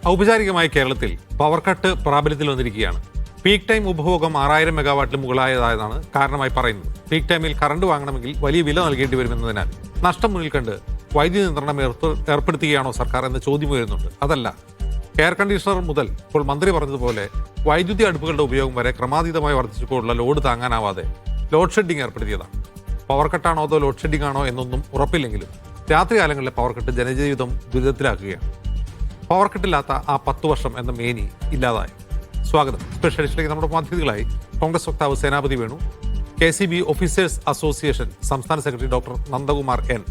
ഔപചാരികമായി കേരളത്തിൽ power cut പ്രാബല്യത്തിൽ വന്നിരിക്കുകയാണ്. പീക്ക് ടൈം ഉപഭോഗം 6000 മെഗാവാട്ടിൽ മുകളായതായതാണ് കാരണമായി പറയുന്നത്. പീക്ക് ടൈമിൽ കറണ്ട് വാങ്ങണമെങ്കിൽ വലിയ വില നൽകേണ്ടി വരുമെന്നതിനാൽ നഷ്ടം മുന്നിൽ കണ്ട് വൈദ്യുതി നിയന്ത്രണം ഏർപ്പെടുത്തുകയാണോ സർക്കാർ എന്ന ചോദ്യം ഉയരുന്നുണ്ട്. അതല്ല, എയർ കണ്ടീഷണർ മുതൽ ഇപ്പോൾ മന്ത്രി പറഞ്ഞതുപോലെ വൈദ്യുതി അടുപ്പുകളുടെ ഉപയോഗം വരെ ക്രമാതീതമായി വർദ്ധിച്ചപ്പോഴുള്ള ലോഡ് താങ്ങാനാവാതെ ലോഡ് ഷെഡിംഗ് ഏർപ്പെടുത്തിയതാണ്. പവർ കട്ടാണോ അതോ ലോഡ് ഷെഡിംഗ് ആണോ എന്നൊന്നും ഉറപ്പില്ലെങ്കിലും രാത്രികാലങ്ങളിലെ പവർ കട്ട് ജനജീവിതം ദുരിതത്തിലാക്കുകയാണ്. പവർ കട്ടില്ലാത്ത ആ 10 വർഷം എന്ന മേനി ഇല്ലാതായി. സ്വാഗതം. സ്പെഷ്യലിസ്റ്റിലേക്ക് നമ്മുടെ അതിഥികളായി കോൺഗ്രസ് വക്താവ് സേനാപതി വേണു, KCB ഓഫീസേഴ്സ് അസോസിയേഷൻ സംസ്ഥാന സെക്രട്ടറി ഡോക്ടർ നന്ദകുമാർ N,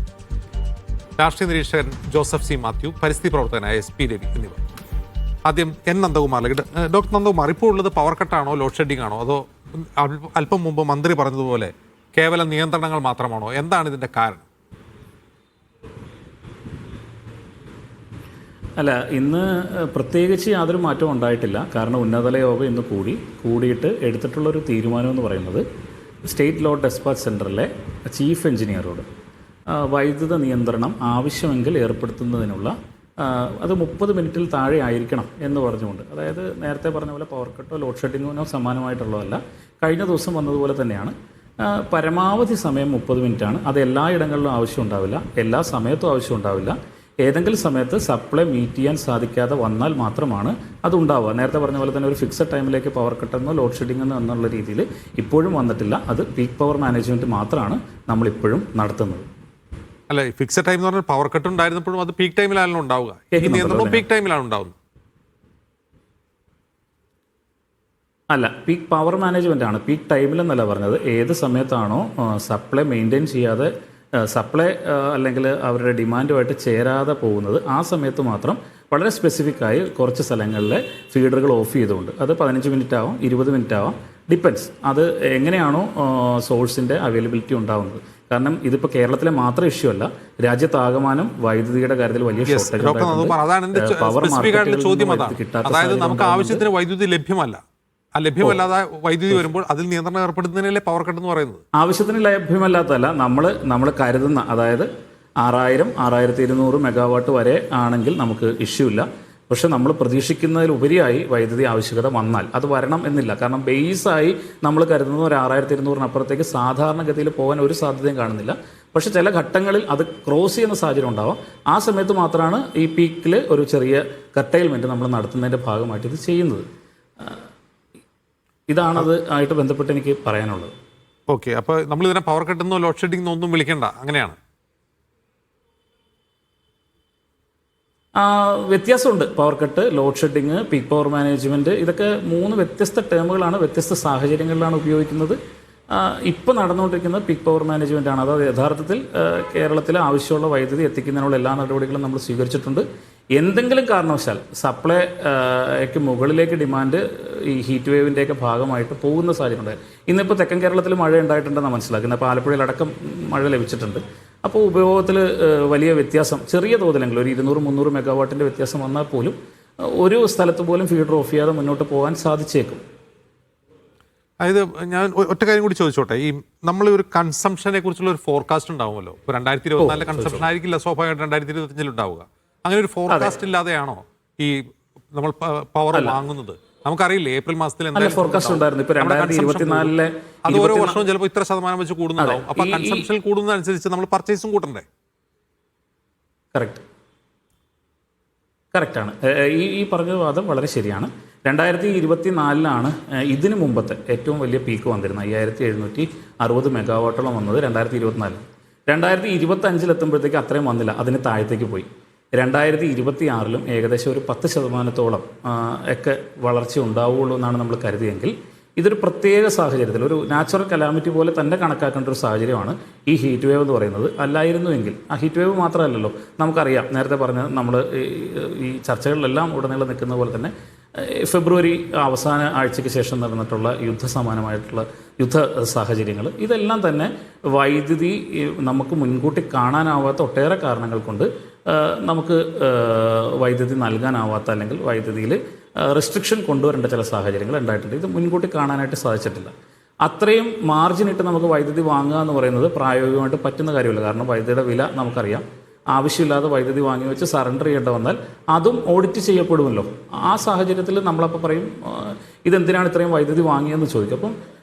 രാഷ്ട്രീയ നിരീക്ഷകൻ ജോസഫ് C. മാത്യു, പരിസ്ഥിതി പ്രവർത്തകനായ SP രവി എന്നിവർ. ആദ്യം N. നന്ദകുമാറിലേക്ക്. ഡോക്ടർ നന്ദകുമാർ, ഇപ്പോൾ ഉള്ളത് പവർ കട്ടാണോ ലോഡ് ഷെഡിംഗ് ആണോ അതോ അല്പം മുമ്പ് മന്ത്രി പറഞ്ഞതുപോലെ കേവലം നിയന്ത്രണങ്ങൾ മാത്രമാണോ? എന്താണ് ഇതിൻ്റെ കാരണം? അല്ല, ഇന്ന് പ്രത്യേകിച്ച് യാതൊരു മാറ്റവും ഉണ്ടായിട്ടില്ല. കാരണം ഉന്നതതല യോഗം ഇന്ന് കൂടിയിട്ട് എടുത്തിട്ടുള്ളൊരു തീരുമാനം എന്ന് പറയുന്നത് സ്റ്റേറ്റ് ലോഡ് ഡെസ്പാച്ച് സെൻറ്ററിലെ ചീഫ് എഞ്ചിനീയറോട് വൈദ്യുത നിയന്ത്രണം ആവശ്യമെങ്കിൽ ഏർപ്പെടുത്തുന്നതിനുള്ള അത് 30 മിനിറ്റിൽ താഴെ ആയിരിക്കണം എന്ന് പറഞ്ഞുകൊണ്ട്, അതായത് നേരത്തെ പറഞ്ഞ പോലെ പവർ കട്ടോ ലോഡ് ഷെഡിങ്ങിനോ സമാനമായിട്ടുള്ളതല്ല, കഴിഞ്ഞ ദിവസം വന്നതുപോലെ തന്നെയാണ്. പരമാവധി സമയം 30 മിനിറ്റാണ്. അത് എല്ലായിടങ്ങളിലും ആവശ്യം ഉണ്ടാവില്ല, എല്ലാ സമയത്തും ആവശ്യം ഉണ്ടാവില്ല. ഏതെങ്കിലും സമയത്ത് സപ്ലൈ മീറ്റ് ചെയ്യാൻ സാധിക്കാതെ വന്നാൽ മാത്രമാണ് അതുണ്ടാവുക. നേരത്തെ പറഞ്ഞ പോലെ തന്നെ ഒരു ഫിക്സഡ് ടൈമിലേക്ക് പവർ കട്ടെന്നോ ലോഡ് ഷെഡിങ്ങെന്നോ എന്നുള്ള രീതിയിൽ ഇപ്പോഴും വന്നിട്ടില്ല. അത് പീക്ക് പവർ മാനേജ്മെൻറ്റ് മാത്രമാണ് നമ്മളിപ്പോഴും നടത്തുന്നത്. അല്ല, ഫിക്സഡ് ടൈം എന്ന് പറഞ്ഞാൽ പവർ കട്ട് ഉണ്ടായിരുന്നപ്പോഴും അത് പീക്ക് ടൈമിലാണല്ലോ ഉണ്ടാവുക. നിയന്ത്രണം പീക്ക് ടൈമിലാണ് ഉണ്ടാവുന്നത്. അല്ല, പീക്ക് പവർ മാനേജ്മെൻ്റ് ആണ്. പീക്ക് ടൈമിലെന്നല്ല പറഞ്ഞത്. ഏത് സമയത്താണോ സപ്ലൈ മെയിൻറ്റെയിൻ ചെയ്യാതെ സപ്ലൈ അല്ലെങ്കിൽ അവരുടെ ഡിമാൻഡുമായിട്ട് ചേരാതെ പോകുന്നത്, ആ സമയത്ത് മാത്രം വളരെ സ്പെസിഫിക്കായി കുറച്ച് സ്ഥലങ്ങളിലെ ഫീഡറുകൾ ഓഫ് ചെയ്തുകൊണ്ട്, അത് 15 മിനിറ്റ് ആവാം, 20 മിനിറ്റ് ആവാം, ഡിപ്പെൻസ് അത് എങ്ങനെയാണോ സോഴ്സിൻ്റെ അവൈലബിലിറ്റി ഉണ്ടാകുന്നത്. കാരണം ഇതിപ്പോൾ കേരളത്തിലെ മാത്രം ഇഷ്യൂ അല്ല, രാജ്യത്താകമാനം വൈദ്യുതിയുടെ കാര്യത്തിൽ വലിയ ഷോർട്ടേജ്. അതായത് നമുക്ക് ആവശ്യത്തിന് വൈദ്യുതി ലഭ്യമല്ല. ആ ലഭ്യമല്ലാതെ വൈദ്യുതി വരുമ്പോൾ അതിൽ നിയന്ത്രണം ഏർപ്പെടുത്തുന്നതിനല്ലേ പവർ കട്ട് എന്ന് പറയുന്നത്. ആവശ്യത്തിന് ലഭ്യമല്ലാത്തതല്ല, നമ്മൾ കരുതുന്ന, അതായത് 6000, 6200 മെഗാവാട്ട് വരെ ആണെങ്കിൽ നമുക്ക് ഇഷ്യൂ ഇല്ല. പക്ഷെ നമ്മൾ പ്രതീക്ഷിക്കുന്നതിലുപരിയായി വൈദ്യുതി ആവശ്യകത വന്നാൽ അത് വരണം എന്നില്ല. കാരണം ബേസായി നമ്മൾ കരുതുന്ന ഒരു 6200-അപ്പുറത്തേക്ക് സാധാരണഗതിയിൽ പോകാൻ ഒരു സാധ്യതയും കാണുന്നില്ല. പക്ഷെ ചില ഘട്ടങ്ങളിൽ അത് ക്രോസ് ചെയ്യുന്ന സാഹചര്യം ഉണ്ടാവാം. ആ സമയത്ത് മാത്രമാണ് ഈ പീക്കിൽ ഒരു ചെറിയ കർട്ടൈൽമെൻറ്റ് നമ്മൾ നടത്തുന്നതിൻ്റെ ഭാഗമായിട്ട് ഇത് ചെയ്യുന്നത്. ഇതാണത് ആയിട്ട് ബന്ധപ്പെട്ട് എനിക്ക് പറയാനുള്ളത്. ഓക്കെ, അപ്പോൾ നമ്മൾ ഇതിനെ പവർ കട്ടെന്നോ ലോഡ് ഷെഡിംഗ് ഒന്നും വിളിക്കേണ്ട, അങ്ങനെയാണ്? വ്യത്യാസമുണ്ട്. Power cut, load shedding, peak power management, ഇതൊക്കെ 3 വ്യത്യസ്ത ടേമുകളാണ്, വ്യത്യസ്ത സാഹചര്യങ്ങളിലാണ് ഉപയോഗിക്കുന്നത്. ഇപ്പോൾ നടന്നുകൊണ്ടിരിക്കുന്നത് പീക്ക് പവർ മാനേജ്മെൻ്റ് ആണ്. അതായത് യഥാർത്ഥത്തിൽ കേരളത്തിൽ ആവശ്യമുള്ള വൈദ്യുതി എത്തിക്കുന്നതിനുള്ള എല്ലാ നടപടികളും നമ്മൾ സ്വീകരിച്ചിട്ടുണ്ട്. എന്തെങ്കിലും കാരണവശാൽ സപ്ലൈക്ക് മുകളിലേക്ക് ഡിമാൻഡ് ഈ ഹീറ്റ് വേവിൻ്റെയൊക്കെ ഭാഗമായിട്ട് പോകുന്ന സാഹചര്യം ഉണ്ടായിരുന്നു. ഇന്നിപ്പോൾ തെക്കൻ കേരളത്തിൽ മഴ ഉണ്ടായിട്ടുണ്ടെന്നാണ് മനസ്സിലാക്കുന്നത്. അപ്പോൾ ആലപ്പുഴയിലടക്കം മഴ ലഭിച്ചിട്ടുണ്ട്. അപ്പോൾ ഉപയോഗത്തിൽ വലിയ വ്യത്യാസം, ചെറിയ തോതിലെങ്കിലും ഒരു 200-300 മെഗാവാട്ടിൻ്റെ വ്യത്യാസം വന്നാൽ പോലും ഒരു സ്ഥലത്ത് പോലും ഫീഡർ ഓഫ് ചെയ്യാതെ മുന്നോട്ട് പോകാൻ സാധിച്ചേക്കും. അതായത് ഞാൻ ഒറ്റ കാര്യം കൂടി ചോദിച്ചോട്ടെ, ഈ നമ്മൾ ഒരു കൺസംഷനെ കുറിച്ചുള്ള ഒരു ഫോർകാസ്റ്റ് ഉണ്ടാവുമല്ലോ. ഇപ്പോൾ 2024 കൺസംഷൻ ആയിരിക്കില്ല സ്വാഭാവികമായിട്ട് 2025 ഉണ്ടാവുക. അങ്ങനെ ഒരു ഫോർകാസ്റ്റ് ഇല്ലാതെയാണോ ഈ നമ്മൾ പവർ വാങ്ങുന്നത്? നമുക്കറിയില്ല ഏപ്രിൽ മാസത്തിൽ അത് ഓരോ വർഷവും ചിലപ്പോൾ ഇത്ര ശതമാനം വെച്ച് കൂടുന്നുണ്ടാവും. അപ്പൊ കൺസംഷൻ കൂടുന്നതനുസരിച്ച് നമ്മൾ പർച്ചേസും കൂട്ടണ്ടേ? കറക്റ്റാണ്. ഈ പറഞ്ഞ വാദം വളരെ ശരിയാണ്. 2024 ഇതിനു മുമ്പത്തെ ഏറ്റവും വലിയ പീക്ക് വന്നിരുന്നത് 5760 മെഗാവാട്ടോളം വന്നത് 2024. 2025 എത്തുമ്പോഴത്തേക്ക് അത്രയും വന്നില്ല, അതിന് താഴത്തേക്ക് പോയി. 2026 ഏകദേശം ഒരു 10% ഒക്കെ വളർച്ച ഉണ്ടാവുകയുള്ളൂ എന്നാണ് നമ്മൾ കരുതിയെങ്കിൽ, ഇതൊരു പ്രത്യേക സാഹചര്യത്തിൽ ഒരു നാച്ചുറൽ കലാമിറ്റി പോലെ തന്നെ കണക്കാക്കേണ്ട ഒരു സാഹചര്യമാണ് ഈ ഹീറ്റ് വേവ് എന്ന് പറയുന്നത്. അല്ലായിരുന്നുവെങ്കിൽ, ആ ഹീറ്റ് വേവ് മാത്രമല്ലല്ലോ, നമുക്കറിയാം, നേരത്തെ പറഞ്ഞ നമ്മൾ ഈ ചർച്ചകളിലെല്ലാം ഉടനീളം നിൽക്കുന്ന പോലെ തന്നെ ഫെബ്രുവരി അവസാന ആഴ്ചയ്ക്ക് ശേഷം നടന്നിട്ടുള്ള യുദ്ധസമാനമായിട്ടുള്ള യുദ്ധ സാഹചര്യങ്ങൾ, ഇതെല്ലാം തന്നെ വൈദ്യുതി നമുക്ക് മുൻകൂട്ടി കാണാനാവാത്ത ഒട്ടേറെ കാരണങ്ങൾ കൊണ്ട് നമുക്ക് വൈദ്യുതി നൽകാനാവാത്ത, അല്ലെങ്കിൽ വൈദ്യുതിയിൽ റെസ്ട്രിക്ഷൻ കൊണ്ടുവരേണ്ട ചില സാഹചര്യങ്ങൾ ഉണ്ടായിട്ടുണ്ട്. ഇത് മുൻകൂട്ടി കാണാനായിട്ട് സാധിച്ചിട്ടില്ല. അത്രയും മാർജിനിട്ട് നമുക്ക് വൈദ്യുതി വാങ്ങുക എന്ന് പറയുന്നത് പ്രായോഗികമായിട്ട് പറ്റുന്ന കാര്യമല്ല. കാരണം വൈദ്യുതിയുടെ വില നമുക്കറിയാം. ആവശ്യമില്ലാതെ വൈദ്യുതി വാങ്ങി വെച്ച് സറണ്ടർ ചെയ്യേണ്ട വന്നാൽ അതും ഓഡിറ്റ് ചെയ്യപ്പെടുമല്ലോ. ആ സാഹചര്യത്തിൽ നമ്മളപ്പോൾ പറയും ഇതെന്തിനാണ് ഇത്രയും വൈദ്യുതി വാങ്ങിയെന്ന് ചോദിക്കും. അപ്പം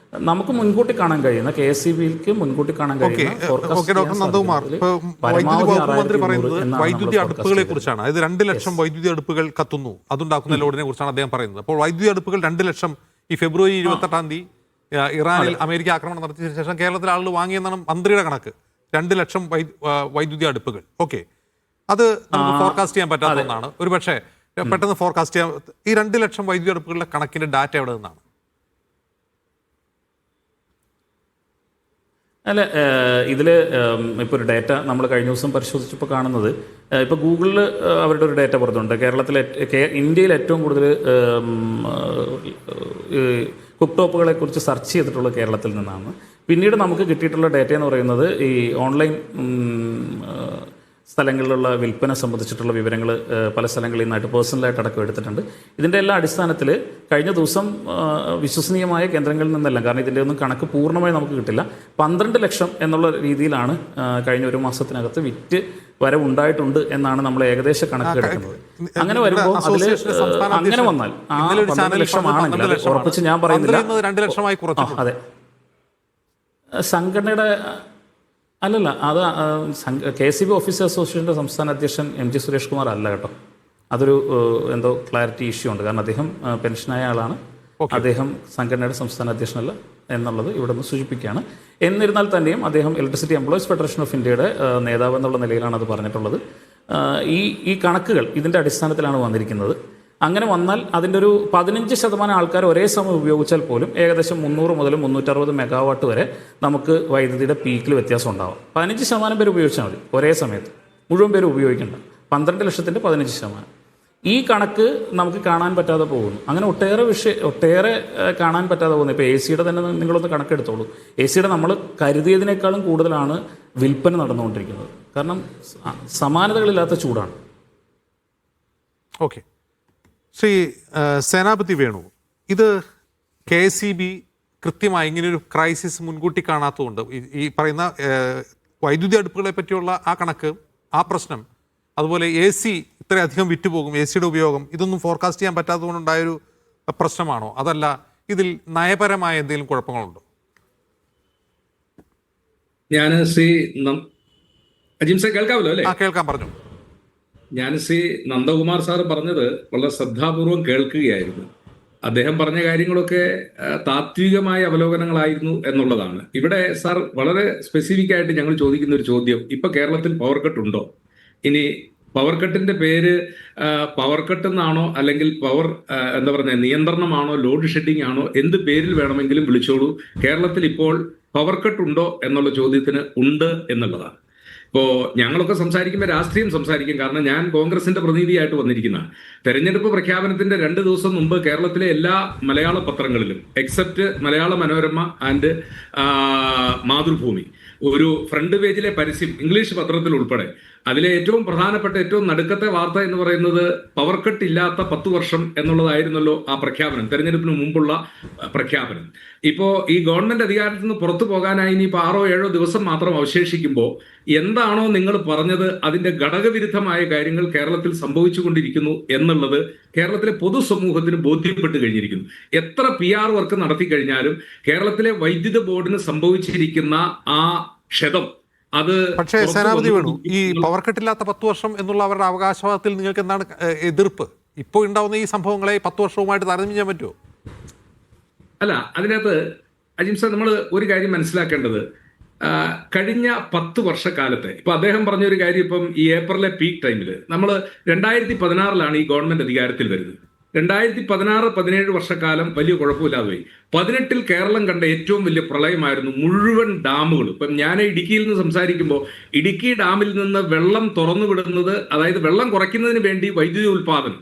നമുക്ക് മുൻകൂട്ടി കാണാൻ കഴിയുന്ന KSEBക്ക് മുൻകൂട്ടി കാണാൻ കഴിയുന്ന ഡോക്ടർ നന്ദകുമാർ, വൈദ്യുതി വകുപ്പ് മന്ത്രി പറയുന്നത് വൈദ്യുതി അടുപ്പുകളെ കുറിച്ചാണ്. അതായത് 2 ലക്ഷം വൈദ്യുതി അടുപ്പുകൾ കത്തുന്നു, അതുണ്ടാക്കുന്ന ലോഡിനെ കുറിച്ചാണ് അദ്ദേഹം പറയുന്നത്. അപ്പോൾ വൈദ്യുതി അടുപ്പുകൾ 2 ലക്ഷം ഈ ഫെബ്രുവരി 28-ാം തീയതി ഇറാനിൽ അമേരിക്ക ആക്രമണം നടത്തിയതിനു ശേഷം കേരളത്തിലെ ആളുകൾ വാങ്ങിയെന്നാണ് മന്ത്രിയുടെ കണക്ക്. 2 ലക്ഷം വൈദ്യുതി അടുപ്പുകൾ. ഓക്കെ, അത് നമുക്ക് ഫോർകാസ്റ്റ് ചെയ്യാൻ പറ്റാത്ത ഒന്നാണ്. ഒരു പക്ഷേ പെട്ടെന്ന് ഫോർകാസ്റ്റ് ചെയ്യാൻ ഈ 2 ലക്ഷം വൈദ്യുതി അടുപ്പുകളുടെ കണക്കിന്റെ ഡാറ്റ എവിടെ നിന്നാണ്? അല്ല, ഇതിൽ ഇപ്പോൾ ഒരു ഡേറ്റ നമ്മൾ കഴിഞ്ഞ ദിവസം പരിശോധിച്ചപ്പോൾ കാണുന്നത്, ഇപ്പോൾ ഗൂഗിളിൽ അവരുടെ ഒരു ഡേറ്റ പുറത്തുണ്ട്. ഇന്ത്യയിൽ ഏറ്റവും കൂടുതൽ കുക്ക് ടോപ്പുകളെ കുറിച്ച് സെർച്ച് ചെയ്തിട്ടുള്ളത് കേരളത്തിൽ നിന്നാണ്. പിന്നീട് നമുക്ക് കിട്ടിയിട്ടുള്ള ഡേറ്റ എന്ന് പറയുന്നത് ഈ ഓൺലൈൻ സ്ഥലങ്ങളിലുള്ള വിൽപ്പന സംബന്ധിച്ചിട്ടുള്ള വിവരങ്ങൾ പല സ്ഥലങ്ങളിൽ നിന്നായിട്ട് പേഴ്സണലായിട്ട് അടക്കം എടുത്തിട്ടുണ്ട്. ഇതിൻ്റെ എല്ലാ അടിസ്ഥാനത്തിൽ കഴിഞ്ഞ ദിവസം വിശ്വസനീയമായ കേന്ദ്രങ്ങളിൽ നിന്നെല്ലാം, കാരണം ഇതിൻ്റെ ഒന്നും കണക്ക് പൂർണ്ണമായി നമുക്ക് കിട്ടില്ല, 12 ലക്ഷം എന്നുള്ള രീതിയിലാണ് കഴിഞ്ഞ ഒരു മാസത്തിനകത്ത് വിറ്റ് വരവുണ്ടായിട്ടുണ്ട് എന്നാണ് നമ്മൾ ഏകദേശ കണക്ക് എടുക്കുന്നത്. അങ്ങനെ വരുമ്പോൾ അതിൽ അങ്ങനെ വന്നാൽ 12 ലക്ഷമാണെങ്കിൽ ഉറപ്പിച്ച് ഞാൻ പറയുന്നില്ല. അതെ, സംഘടനയുടെ അല്ലല്ല, അത് KSEB ഓഫീസർ അസോസിയേഷൻ്റെ സംസ്ഥാന അധ്യക്ഷൻ MG സുരേഷ് കുമാർ അല്ല കേട്ടോ. അതൊരു എന്തോ ക്ലാരിറ്റി ഇഷ്യൂ ഉണ്ട്. കാരണം അദ്ദേഹം പെൻഷനായ ആളാണ്. അദ്ദേഹം സംഘടനയുടെ സംസ്ഥാന അധ്യക്ഷനല്ല എന്നുള്ളത് ഇവിടെ നിന്ന് സൂചിപ്പിക്കുകയാണ്. എന്നിരുന്നാൽ തന്നെയും അദ്ദേഹം ഇലക്ട്രിസിറ്റി എംപ്ലോയീസ് ഫെഡറേഷൻ ഓഫ് ഇന്ത്യയുടെ നേതാവ് എന്നുള്ള നിലയിലാണ് അത് പറഞ്ഞിട്ടുള്ളത്. ഈ കണക്കുകൾ ഇതിൻ്റെ അടിസ്ഥാനത്തിലാണ് വന്നിരിക്കുന്നത്. അങ്ങനെ വന്നാൽ അതിൻ്റെ ഒരു 15% ആൾക്കാർ ഒരേ സമയം ഉപയോഗിച്ചാൽ പോലും ഏകദേശം 300 മുതൽ 360 മെഗാവാട്ട് വരെ നമുക്ക് വൈദ്യുതിയുടെ പീക്കിൽ വ്യത്യാസം ഉണ്ടാവും. 15% പേര് ഉപയോഗിച്ചാൽ മതി ഒരേ സമയത്ത്, മുഴുവൻ പേര് ഉപയോഗിക്കേണ്ട. 12 ലക്ഷത്തിൻ്റെ 15%. ഈ കണക്ക് നമുക്ക് കാണാൻ പറ്റാതെ പോകുന്നു. അങ്ങനെ ഒട്ടേറെ കാണാൻ പറ്റാതെ പോകുന്നു. ഇപ്പോൾ AC തന്നെ നിങ്ങളൊന്ന് കണക്കെടുത്തോളൂ. AC നമ്മൾ കരുതിയതിനേക്കാളും കൂടുതലാണ് വിൽപ്പന നടന്നുകൊണ്ടിരിക്കുന്നത്. കാരണം സമാനതകളില്ലാത്ത ചൂടാണ്. ഓക്കെ, ശ്രീ സേനാപതി വേണു, ഇത് KSEB കൃത്യമായി ഇങ്ങനെയൊരു ക്രൈസിസ് മുൻകൂട്ടി കാണാത്തതുകൊണ്ട് ഈ പറയുന്ന വൈദ്യുതി അടുപ്പുകളെ പറ്റിയുള്ള ആ കണക്ക്, ആ പ്രശ്നം, അതുപോലെ AC ഇത്രയധികം വിറ്റുപോകും, AC-യുടെ ഉപയോഗം, ഇതൊന്നും ഫോർകാസ്റ്റ് ചെയ്യാൻ പറ്റാത്തതുകൊണ്ടുണ്ടായൊരു പ്രശ്നമാണോ? അതല്ല ഇതിൽ നയപരമായ എന്തെങ്കിലും കുഴപ്പങ്ങളുണ്ടോ? ഞാൻ അജിംസെ കേൾക്കാമല്ലോ അല്ലേ? കേൾക്കാൻ, പറഞ്ഞു. ഞാൻ നന്ദകുമാർ സാർ പറഞ്ഞത് വളരെ ശ്രദ്ധാപൂർവം കേൾക്കുകയായിരുന്നു. അദ്ദേഹം പറഞ്ഞ കാര്യങ്ങളൊക്കെ താത്വികമായ അവലോകനങ്ങളായിരുന്നു എന്നുള്ളതാണ്. ഇവിടെ സാർ വളരെ സ്പെസിഫിക് ആയിട്ട് ഞങ്ങൾ ചോദിക്കുന്ന ഒരു ചോദ്യം, ഇപ്പൊ കേരളത്തിൽ പവർ കട്ട് ഉണ്ടോ? ഇനി പവർ കട്ടിന്റെ പേര് പവർ കട്ട് എന്നാണോ, അല്ലെങ്കിൽ പവർ നിയന്ത്രണമാണോ, ലോഡ് ഷെഡിംഗ് ആണോ, എന്ത് പേരിൽ വേണമെങ്കിലും വിളിച്ചോളൂ. കേരളത്തിൽ ഇപ്പോൾ പവർ കട്ട് ഉണ്ടോ എന്നുള്ള ചോദ്യത്തിന് ഉണ്ട് എന്നുള്ളതാണ്. ഇപ്പോൾ ഞങ്ങളൊക്കെ സംസാരിക്കുമ്പോൾ രാഷ്ട്രീയം സംസാരിക്കും. കാരണം ഞാൻ കോൺഗ്രസിന്റെ പ്രതിനിധിയായിട്ട് വന്നിരിക്കുന്ന തെരഞ്ഞെടുപ്പ് പ്രഖ്യാപനത്തിന്റെ 2 ദിവസം മുമ്പ് കേരളത്തിലെ എല്ലാ മലയാള പത്രങ്ങളിലും എക്സെപ്റ്റ് മലയാള മനോരമ ആൻഡ് മാതൃഭൂമി ഒരു ഫ്രണ്ട് പേജിലെ പരസ്യം ഇംഗ്ലീഷ് പത്രത്തിൽ ഉൾപ്പെടെ, അതിലെ ഏറ്റവും പ്രധാനപ്പെട്ട ഏറ്റവും നടുക്കത്തെ വാർത്ത എന്ന് പറയുന്നത് പവർ കട്ട് ഇല്ലാത്ത 10 വർഷം എന്നുള്ളതായിരുന്നല്ലോ ആ പ്രഖ്യാപനം, തെരഞ്ഞെടുപ്പിന് മുമ്പുള്ള പ്രഖ്യാപനം. ഇപ്പോ ഈ ഗവൺമെന്റ് അധികാരത്തിൽ നിന്ന് പുറത്തു പോകാനായി ഇനി 6-7 ദിവസം മാത്രം അവശേഷിക്കുമ്പോൾ എന്താണോ നിങ്ങൾ പറഞ്ഞത് അതിന്റെ ഘടകവിരുദ്ധമായ കാര്യങ്ങൾ കേരളത്തിൽ സംഭവിച്ചുകൊണ്ടിരിക്കുന്നു എന്നുള്ളത് കേരളത്തിലെ പൊതുസമൂഹത്തിന് ബോധ്യപ്പെട്ട് കഴിഞ്ഞിരിക്കുന്നു. എത്ര PR വർക്ക് നടത്തി കഴിഞ്ഞാലും കേരളത്തിലെ വൈദ്യുത ബോർഡിന് സംഭവിച്ചിരിക്കുന്ന ആ ക്ഷതം അത്. പക്ഷേ സേനാപതി വേണു, ഈ പവർ കട്ടില്ലാത്ത 10 വർഷം എന്നുള്ള അവരുടെ അവകാശവാദത്തിൽ നിങ്ങൾക്ക് എന്താണ് എതിർപ്പ്? ഇപ്പോൾ ഉണ്ടാവുന്ന ഈ സംഭവങ്ങളെ 10 വർഷവുമായിട്ട് താരതമ്യം ചെയ്യാൻ പറ്റുമോ? അല്ല, അതിനകത്ത് അജിംസ നമ്മൾ ഒരു കാര്യം മനസ്സിലാക്കേണ്ടത്, കഴിഞ്ഞ 10 വർഷക്കാലത്തെ ഇപ്പൊ അദ്ദേഹം പറഞ്ഞൊരു കാര്യം, ഇപ്പം ഈ ഏപ്രിലെ പീക്ക് ടൈമിൽ നമ്മൾ 2016 ഈ ഗവൺമെന്റ് അധികാരത്തിൽ വരുന്നത്. 2016-17 വർഷക്കാലം വലിയ കുഴപ്പമില്ലാതെ പോയി. 18 കേരളം കണ്ട ഏറ്റവും വലിയ പ്രളയമായിരുന്നു. മുഴുവൻ ഡാമുകളും, ഇപ്പം ഞാൻ ഇടുക്കിയിൽ നിന്ന് സംസാരിക്കുമ്പോൾ ഇടുക്കി ഡാമിൽ നിന്ന് വെള്ളം തുറന്നു വിടുന്നത്, അതായത് വെള്ളം കുറയ്ക്കുന്നതിന് വേണ്ടി വൈദ്യുതി ഉൽപാദനം,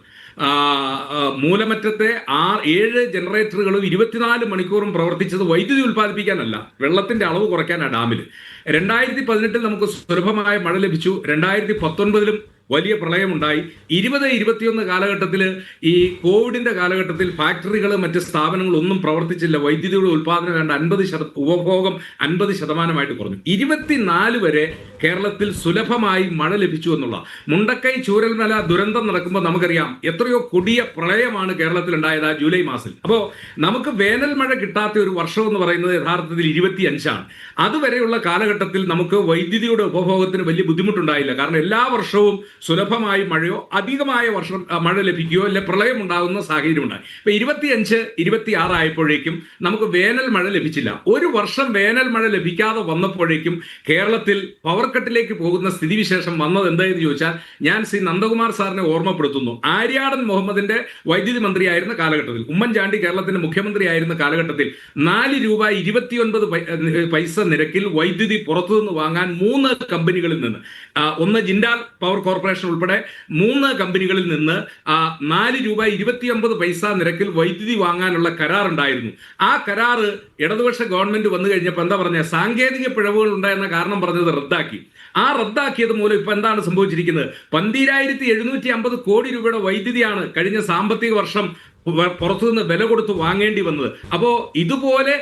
മൂലമറ്റത്തെ 7 ജനറേറ്ററുകളും 24 മണിക്കൂറും പ്രവർത്തിച്ചത് വൈദ്യുതി ഉൽപ്പാദിപ്പിക്കാനല്ല, വെള്ളത്തിന്റെ അളവ് കുറയ്ക്കാനാണ് ഡാമിൽ. 2018 നമുക്ക് സുലഭമായ മഴ ലഭിച്ചു. 2019 വലിയ പ്രളയമുണ്ടായി. 20-21 കാലഘട്ടത്തിൽ ഈ കോവിഡിന്റെ കാലഘട്ടത്തിൽ ഫാക്ടറികൾ മറ്റ് സ്ഥാപനങ്ങളൊന്നും പ്രവർത്തിച്ചില്ല. വൈദ്യുതിയുടെ ഉൽപ്പാദനം വേണ്ട 50% ഉപഭോഗം 50% കുറഞ്ഞു. 24 വരെ കേരളത്തിൽ സുലഭമായി മഴ ലഭിച്ചു എന്നുള്ള മുണ്ടക്കൈ ചൂരൽമല ദുരന്തം നടക്കുമ്പോൾ നമുക്കറിയാം എത്രയോ കൊടിയ പ്രളയമാണ് കേരളത്തിൽ ഉണ്ടായത് ആ ജൂലൈ മാസത്തിൽ. അപ്പോൾ നമുക്ക് വേനൽ മഴ കിട്ടാത്ത ഒരു വർഷം എന്ന് പറയുന്നത് യഥാർത്ഥത്തിൽ 25 അതുവരെയുള്ള കാലഘട്ടത്തിൽ നമുക്ക് വൈദ്യുതിയുടെ ഉപഭോഗത്തിന് വലിയ ബുദ്ധിമുട്ടുണ്ടായില്ല. കാരണം എല്ലാ വർഷവും സുലഭമായി മഴയോ അധികമായ വർഷം മഴ ലഭിക്കുകയോ അല്ലെ പ്രളയം ഉണ്ടാകുന്ന സാഹചര്യം ഉണ്ടായി. ഇപ്പൊ 25-26 ആയപ്പോഴേക്കും നമുക്ക് വേനൽ മഴ ലഭിച്ചില്ല. ഒരു വർഷം വേനൽ മഴ ലഭിക്കാതെ വന്നപ്പോഴേക്കും കേരളത്തിൽ പവർ കട്ടിലേക്ക് പോകുന്ന സ്ഥിതിവിശേഷം വന്നത് എന്തായെന്ന് ചോദിച്ചാൽ ഞാൻ ശ്രീ നന്ദകുമാർ സാറിനെ ഓർമ്മപ്പെടുത്തുന്നു. ആര്യാടൻ മുഹമ്മദിന്റെ വൈദ്യുതി മന്ത്രിയായിരുന്ന കാലഘട്ടത്തിൽ, ഉമ്മൻചാണ്ടി കേരളത്തിന്റെ മുഖ്യമന്ത്രിയായിരുന്ന കാലഘട്ടത്തിൽ 4 രൂപ 29 പൈസ നിരക്കിൽ വൈദ്യുതി പുറത്തുനിന്ന് വാങ്ങാൻ 3 കമ്പനികളിൽ നിന്ന്, ഒന്ന് ജിൻഡാൽ പവർ കോർപ്പറേഷൻ ഉൾപ്പെടെ 3 കമ്പനികളിൽ നിന്ന് 4 രൂപ 29 പൈസ നിരക്കിൽ വൈദ്യുതി വാങ്ങാനുള്ള കരാറുണ്ടായിരുന്നു. ആ കരാറ് ഇടതുപക്ഷ ഗവൺമെന്റ് വന്നു കഴിഞ്ഞപ്പോൾ എന്താ പറഞ്ഞ സാങ്കേതിക പിഴവുകൾ ഉണ്ടായിരുന്ന കാരണം പറഞ്ഞത് റദ്ദാക്കി. ആ റദ്ദാക്കിയത് മൂലം ഇപ്പൊ എന്താണ് സംഭവിച്ചിരിക്കുന്നത്? 12,750 കോടി രൂപയുടെ വൈദ്യുതിയാണ് കഴിഞ്ഞ സാമ്പത്തിക വർഷം പുറത്തുനിന്ന് വില കൊടുത്ത് വാങ്ങേണ്ടി വന്നത്. അപ്പോ ഇതുപോലെ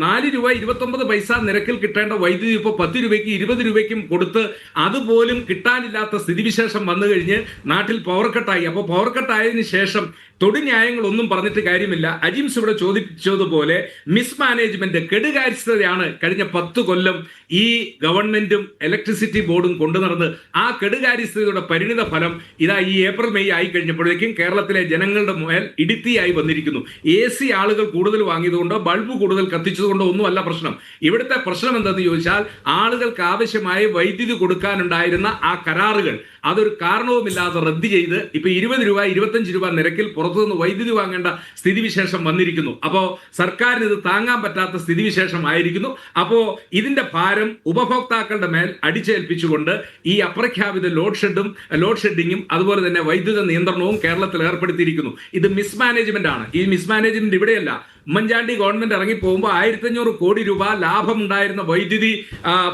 4 രൂപ 29 പൈസ നിരക്കിൽ കിട്ടേണ്ട വൈദ്യുതി ഇപ്പോൾ 10 രൂപയ്ക്ക് 20 രൂപയ്ക്കും കൊടുത്ത് അതുപോലും കിട്ടാനില്ലാത്ത സ്ഥിതിവിശേഷം വന്നു കഴിഞ്ഞ് നാട്ടിൽ പവർ കട്ടായി. അപ്പോൾ പവർ കട്ടായതിനു ശേഷം തൊടുന്യായങ്ങളൊന്നും പറഞ്ഞിട്ട് കാര്യമില്ല. അജിംസ് ഇവിടെ ചോദിച്ചതുപോലെ മിസ്മാനേജ്മെന്റ്, കെടുകാര്യസ്ഥതയാണ് കഴിഞ്ഞ 10 കൊല്ലം ഈ ഗവൺമെന്റും ഇലക്ട്രിസിറ്റി ബോർഡും കൊണ്ടു നടന്ന് ആ കെടുകാര്യസ്ഥതയുടെ പരിണിത ഫലം ഇതാ ഈ ഏപ്രിൽ മെയ് ആയി കഴിഞ്ഞപ്പോഴേക്കും കേരളത്തിലെ ജനങ്ങളുടെ മേൽ ഇടുത്തിയായി വന്നിരിക്കുന്നു. AC ആളുകൾ കൂടുതൽ വാങ്ങിയതുകൊണ്ടോ ബൾബ് കൂടുതൽ കത്തിച്ചതുകൊണ്ടോ ഒന്നുമല്ല പ്രശ്നം. ഇവിടുത്തെ പ്രശ്നം എന്തെന്ന് ചോദിച്ചാൽ ആളുകൾക്ക് ആവശ്യമായ വൈദ്യുതി കൊടുക്കാനുണ്ടായിരുന്ന ആ കരാറുകൾ അതൊരു കാരണവുമില്ലാതെ റദ്ദ് ചെയ്ത് ഇപ്പൊ 20 രൂപ 25 രൂപ നിരക്കിൽ പുറത്തുനിന്ന് വൈദ്യുതി വാങ്ങേണ്ട സ്ഥിതിവിശേഷം വന്നിരിക്കുന്നു. അപ്പോൾ സർക്കാരിന് ഇത് താങ്ങാൻ പറ്റാത്ത സ്ഥിതിവിശേഷം ആയിരിക്കുന്നു. അപ്പോൾ ഇതിന്റെ ഭാരം ഉപഭോക്താക്കളുടെ മേൽ അടിച്ചേൽപ്പിച്ചുകൊണ്ട് ഈ അപ്രഖ്യാപിത ലോഡ് ഷെഡിങ്ങും അതുപോലെ തന്നെ വൈദ്യുത നിയന്ത്രണവും കേരളത്തിൽ ഏർപ്പെടുത്തിയിരിക്കുന്നു. ഇത് മിസ്മാനേജ്മെന്റ് ആണ്. ഈ മിസ്മാനേജ്മെന്റ് ഇവിടെയല്ല. ഉമ്മൻചാണ്ടി ഗവൺമെന്റ് ഇറങ്ങിപ്പോകുമ്പോൾ 1500 കോടി രൂപ ലാഭമുണ്ടായിരുന്ന വൈദ്യുതി